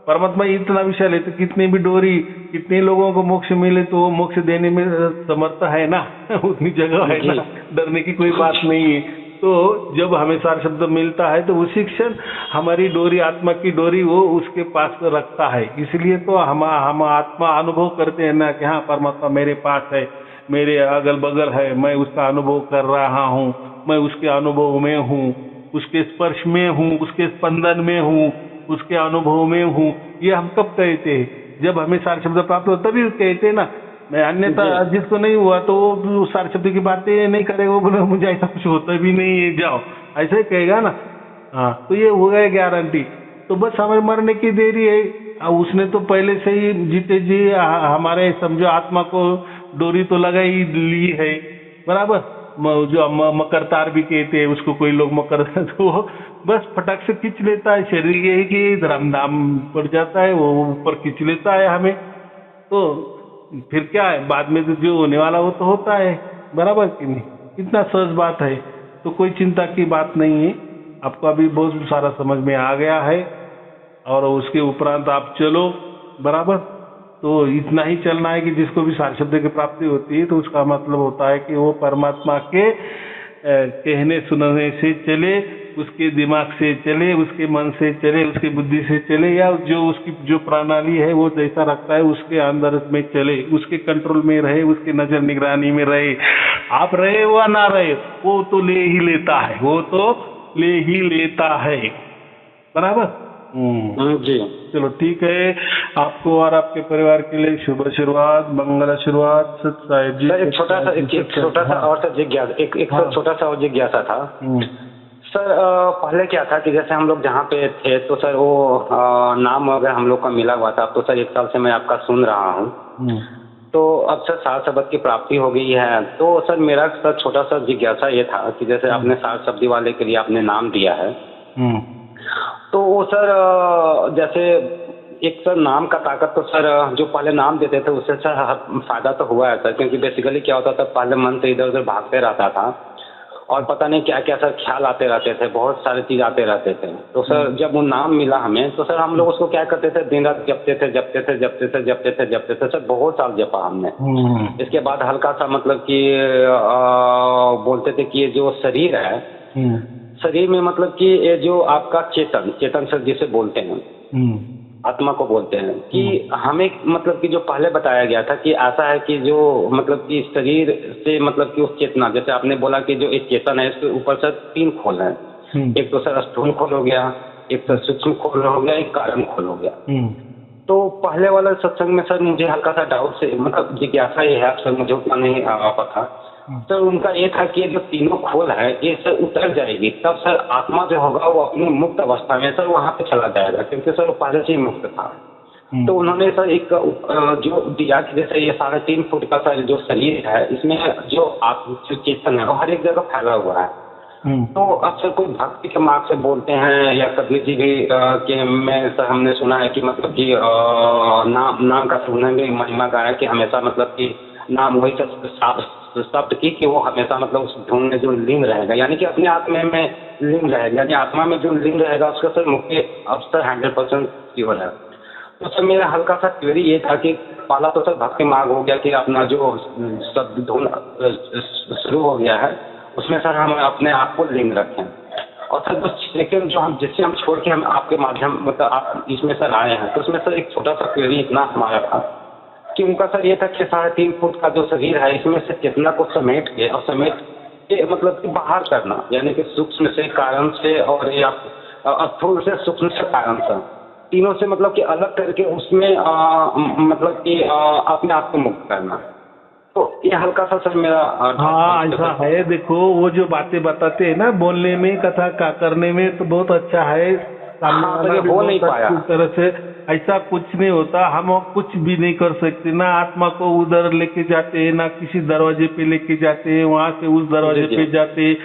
Speaker 2: परमात्मा इतना विशाल है तो कितनी भी डोरी, कितने लोगों को मोक्ष मिले तो वो मोक्ष देने में समर्थ है ना उतनी जगह है ना, डरने की कोई बात नहीं है। तो जब हमें सार शब्द मिलता है तो उसी क्षण हमारी डोरी, आत्मा की डोरी, वो उसके पास रखता है। इसलिए तो हम आत्मा अनुभव करते हैं ना कि हाँ परमात्मा मेरे पास है, मेरे अगल बगल है, मैं उसका अनुभव कर रहा हूँ, मैं उसके अनुभव में हूँ, उसके स्पर्श में हूँ, उसके स्पंदन में हूँ, उसके अनुभव में हूँ। ये हम कब कहते हैं? जब हमें सार शब्द प्राप्त हो तभी कहते हैं ना। मैं अन्यथा जिसको नहीं हुआ तो वो सार शब्द की बातें नहीं करेगा, वो बोले मुझे ऐसा कुछ होता भी नहीं है, जाओ, ऐसा ही कहेगा ना। हाँ, तो ये हो गया गारंटी। तो बस हमें मरने की देरी है। उसने तो पहले से ही जीते जी हमारे समझो आत्मा को डोरी तो लगा ही ली है, बराबर। जो मकर तार भी कहते हैं उसको, कोई लोग मकर तो वो बस फटाक से खींच लेता है। शरीर ये है कि धर्म धाम पड़ जाता है, वो ऊपर खींच लेता है हमें। तो फिर क्या है, बाद में तो जो होने वाला वो तो होता है, बराबर कि नहीं। इतना सहज बात है, तो कोई चिंता की बात नहीं है। आपको अभी बहुत सारा समझ में आ गया है, और उसके उपरांत आप चलो, बराबर। तो इतना ही चलना है कि जिसको भी सार शब्द की प्राप्ति होती है तो उसका मतलब होता है कि वो परमात्मा के कहने सुनने से चले, उसके दिमाग से चले, उसके मन से चले, उसकी बुद्धि से चले, या जो उसकी जो प्रणाली है वो जैसा रखता है उसके अंदर में चले, उसके कंट्रोल में रहे, उसके नजर निगरानी में रहे। आप रहे व ना रहे, वो तो ले ही लेता है, वो तो ले ही लेता है, बराबर।
Speaker 1: जी।
Speaker 2: चलो ठीक है, आपको और आपके परिवार के लिए शुभ आशीर्वाद, मंगल आशीर्वाद। साहिब जी,
Speaker 1: एक छोटा सा और सा जिज्ञासा, एक छोटा सा और जिज्ञासा था सर। पहले क्या था कि जैसे हम लोग जहाँ पे थे तो सर वो नाम वगैरह हम लोग का मिला हुआ था। अब तो सर 1 साल से मैं आपका सुन रहा हूँ, तो अब सर सार शब्द की प्राप्ति हो गई है। तो सर मेरा सर छोटा सा जिज्ञासा ये था कि जैसे आपने सार शब्दी वाले के लिए आपने नाम दिया है, तो वो सर जैसे एक सर नाम का ताकत, तो सर जो पहले नाम देते थे उससे सर फायदा तो हुआ है सर, क्योंकि बेसिकली क्या होता था, पहले मन से इधर उधर भागते रहता था और पता नहीं क्या क्या सर ख्याल आते रहते थे, बहुत सारे चीज आते रहते थे। तो सर जब वो नाम मिला हमें तो सर हम लोग उसको क्या करते थे, दिन रात जपते थे सर, बहुत साल जपा हमने। इसके बाद हल्का सा मतलब कि बोलते थे कि ये जो शरीर है, शरीर में मतलब कि ये जो आपका चेतन सर जिसे बोलते हैं, आत्मा को बोलते हैं, कि हमें मतलब कि जो पहले बताया गया था कि ऐसा है कि जो मतलब कि शरीर से मतलब कि उस चेतना, जैसे आपने बोला कि जो एक चेतन है इसके ऊपर सर 3 खोल है। एक तो सर स्थूल खोल हो गया, एक सर सूक्ष्म खोल हो गया, एक कारण खोल हो गया। तो पहले वाला सत्संग में सर मुझे हल्का सा डाउट से मतलब जिज्ञासा ये है सर, मुझे उतना नहीं पता सर। उनका ये था कि जो तीनों खोल है ये सर उतर जाएगी तब सर आत्मा जो होगा वो अपनी मुक्त अवस्था में सर वहाँ पे चला जाएगा, क्योंकि सर वो पहले से ही मुक्त था। तो उन्होंने सर एक जो दिया कि जैसे ये 3.5 फुट का सर जो शरीर है, इसमें जो चेतन है वो हर एक जगह फैला हुआ है। तो अक्सर कोई भक्ति के मार्ग से बोलते हैं, या कबीर जी भी के में सर हमने सुना है कि मतलब कि नाम का सुनने में महिमा गाया कि हमेशा मतलब कि नाम वही शब्द की कि वो हमेशा मतलब उस धुन में जो लीन रहेगा, यानी कि अपने आत्मा में लीन रहेगा, यानी आत्मा में जो लीन रहेगा उसका सर मुक्ति अवसर 100% श्योर है। तो सर मेरा हल्का सा क्वेरी ये था कि पहला तो सर भक्ति मार्ग हो गया कि अपना जो शब्द धुन शुरू हो गया है उसमें सर हम अपने आप को लीन रखें, और सर जो सेकेंड जो हम जिससे हम छोड़ के हम आपके माध्यम मतलब आप इसमें सर आए हैं, तो उसमें सर एक छोटा सा क्वेरी इतना हमारा था कि उनका सर ये था कि 3.5 फुट का जो शरीर है इसमें से चेतना को समेट के मतलब कि बाहर करना, यानी कि सूक्ष्म से कारण से और या स्थूल से सूक्ष्म से कारण से, तीनों से मतलब कि अलग करके उसमें मतलब कि अपने आप को मुक्त करना। तो ये हल्का सा सर मेरा
Speaker 2: हाँ ऐसा है। देखो वो जो बातें बताते हैं ना बोलने में, कथा का करने में तो बहुत अच्छा है, सामने वाला भी
Speaker 1: हो नहीं पाया
Speaker 2: तरह से। ऐसा कुछ नहीं होता, हम कुछ भी नहीं कर सकते ना, आत्मा को उधर लेके जाते हैं ना किसी दरवाजे पे लेके जाते हैं, वहां से उस दरवाजे पे जाते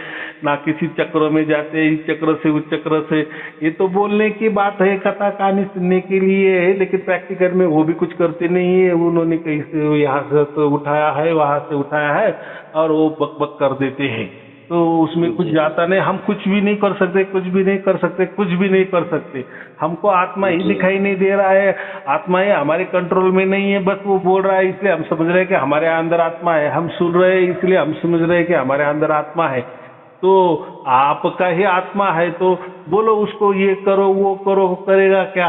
Speaker 2: ना किसी चक्रों में जाते, इस चक्र से उस चक्र से। ये तो बोलने की बात है, कथा कहानी सुनने के लिए है, लेकिन प्रैक्टिकल में वो भी कुछ करते नहीं है। उन्होंने कहीं से यहाँ से तो उठाया है, वहां से उठाया है, और वो बक बक कर देते हैं, तो उसमें कुछ जाता नहीं। हम कुछ भी नहीं कर सकते, कुछ भी नहीं कर सकते, कुछ भी नहीं कर सकते। हमको आत्मा ही दिखाई नहीं दे रहा है, आत्मा ही हमारे कंट्रोल में नहीं है। बस वो बोल रहा है इसलिए हम समझ रहे हैं कि हमारे अंदर आत्मा है, हम सुन रहे हैं इसलिए हम समझ रहे हैं कि हमारे अंदर आत्मा है। तो आपका ही आत्मा है तो बोलो उसको ये करो वो करो, करेगा क्या?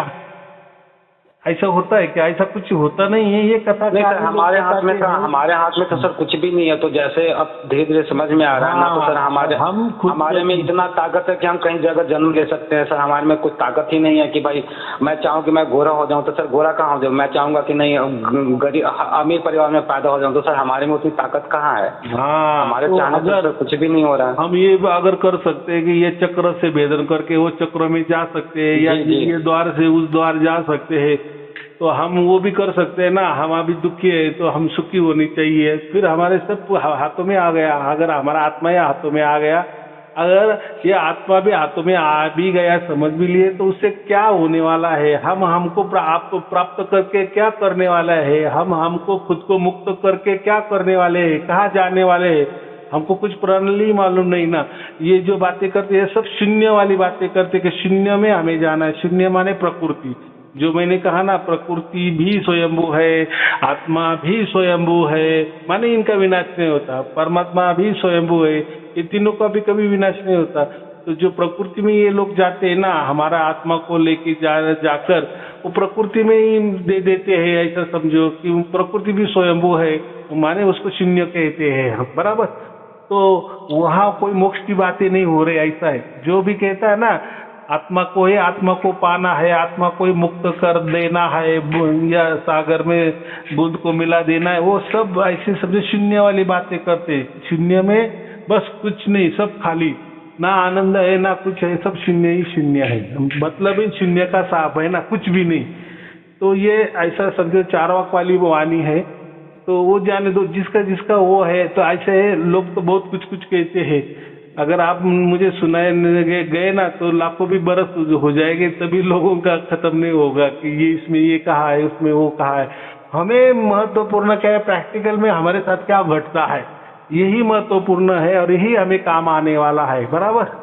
Speaker 2: ऐसा होता है क्या? ऐसा कुछ होता नहीं है, ये कथा
Speaker 1: नहीं सर, हमारे हाथ में तो सर कुछ भी नहीं है। तो जैसे अब धीरे धीरे समझ में आ रहा है ना, तो सर हमारे में इतना ताकत है कि हम कहीं जगह जन्म ले सकते हैं सर। हमारे में कुछ ताकत ही नहीं है कि भाई मैं चाहूँ कि मैं गोरा हो जाऊँ तो सर गोरा कहाँ हो जाऊँ। मैं चाहूँगा कि नहीं गरीब अमीर परिवार में पैदा हो जाऊँ, तो सर हमारे में उतनी ताकत कहाँ है।
Speaker 2: हाँ,
Speaker 1: हमारे
Speaker 2: तो
Speaker 1: चाहने से सर कुछ भी नहीं हो रहा है।
Speaker 2: हम ये अगर कर सकते हैं कि ये चक्र से भेदन करके वो चक्र में जा सकते हैं, या ये द्वार से उस द्वार जा सकते हैं, तो हम वो भी कर सकते हैं ना। हम अभी दुखी है तो हम सुखी होनी चाहिए, फिर हमारे सब हाथों में आ गया। अगर हमारा आत्मा या हाथों में आ गया, अगर ये आत्मा भी हाथों में आ भी गया, समझ भी लिए, तो उससे क्या होने वाला है? हमको आपको प्राप्त करके क्या करने वाला है? हमको खुद को मुक्त करके क्या करने वाले हैं? कहाँ जाने वाले हैं? हमको कुछ प्रणाली मालूम नहीं ना। ये जो बातें करते हैं सब शून्य वाली बातें करते कि शून्य में हमें जाना है। शून्य माने प्रकृति, जो मैंने कहा ना, प्रकृति भी स्वयंभू है, आत्मा भी स्वयंभू है, माने इनका विनाश नहीं होता। परमात्मा भी स्वयंभू है, ये तीनों का भी कभी विनाश नहीं होता। तो जो प्रकृति में ये लोग जाते हैं ना, हमारा आत्मा को लेके जाकर वो प्रकृति में ही दे देते हैं। ऐसा समझो कि प्रकृति भी स्वयंभू है, माने उसको शून्य कहते हैं, बराबर। तो वहाँ कोई मोक्ष की बातें नहीं हो रही। ऐसा है, जो भी कहता है ना आत्मा को है, आत्मा को पाना है, आत्मा को मुक्त कर देना है, या सागर में बूंद को मिला देना है, वो सब ऐसे समझे शून्य वाली बातें करते। शून्य में बस कुछ नहीं, सब खाली, ना आनंद है ना कुछ है, सब शून्य ही शून्य है। मतलब ही शून्य का साफ है ना, कुछ भी नहीं। तो ये ऐसा समझो चारवाक वाली वो वाणी है। तो वो जाने दो, जिसका जिसका वो है। तो ऐसे है, लोग तो बहुत कुछ कुछ कहते हैं। अगर आप मुझे सुनाए गए ना तो लाखों भी बरस हो जाएंगे, तभी लोगों का खत्म नहीं होगा कि ये इसमें ये कहा है, उसमें वो कहा है। हमें महत्वपूर्ण क्या है, प्रैक्टिकल में हमारे साथ क्या घटता है, यही महत्वपूर्ण है और यही हमें काम आने वाला है, बराबर।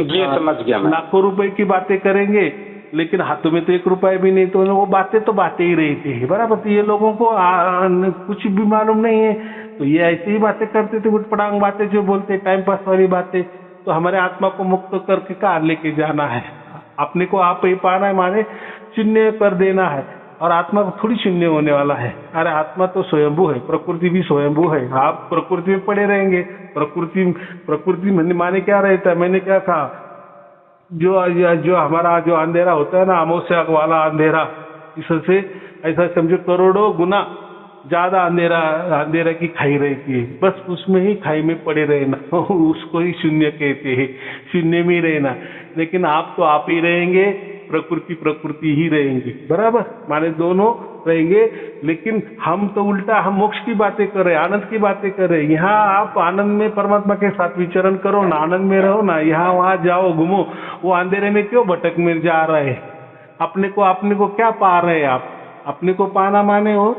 Speaker 1: ये समझ गया मैं।
Speaker 2: लाखों रुपए की बातें करेंगे लेकिन हाथों में तो 1 रुपया भी नहीं, तो वो बातें तो बातें ही रहती है, बराबर। तो ये लोगों को कुछ भी मालूम नहीं है, तो ये ऐसी ही बातें करते थे, उठपटांग बातें जो बोलते, टाइम पास वाली बातें। तो हमारे आत्मा को मुक्त करके कहाँ लेके जाना है? अपने को आप ही पाना है, माने शून्य कर देना है। और आत्मा थोड़ी शून्य होने वाला है। अरे आत्मा तो स्वयंभू है, प्रकृति भी स्वयंभू है। आप प्रकृति में पड़े रहेंगे। प्रकृति माने क्या रहता है, मैंने क्या कहा, जो हमारा जो अंधेरा होता है ना, अमावस्या वाला अंधेरा, इससे ऐसा समझो करोड़ों गुना ज्यादा अंधेरा की खाई रहती है। बस उसमें ही खाई में पड़े रहना, उसको ही शून्य कहते हैं, शून्य में ही रहना। लेकिन आप तो आप ही रहेंगे, प्रकृति ही रहेंगी, बराबर। माने दोनों रहेंगे। लेकिन हम तो उल्टा, हम मोक्ष की बातें कर रहे हैं, आनंद की बातें कर रहे हैं। यहाँ आप आनंद में परमात्मा के साथ विचरण करो ना, आनंद में रहो ना, यहाँ वहाँ जाओ घूमो। वो अंधेरे में क्यों भटक में जा रहे हैं? अपने को क्या पा रहे हैं आप? अपने को पाना माने हो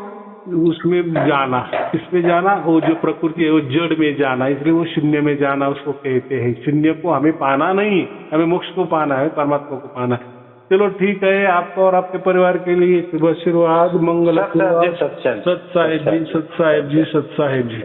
Speaker 2: उसमें जाना, इसमें जाना, वो जो प्रकृति है वो जड़ में जाना, इसलिए वो शून्य में जाना उसको कहते हैं। शून्य को हमें पाना नहीं, हमें मोक्ष को पाना है, परमात्मा को पाना है। चलो ठीक है, आपको और आपके परिवार के लिए शुभ आशीर्वाद, मंगल।
Speaker 1: सत साहेब जी,
Speaker 2: सत साहेब जी, सत साहेब जी।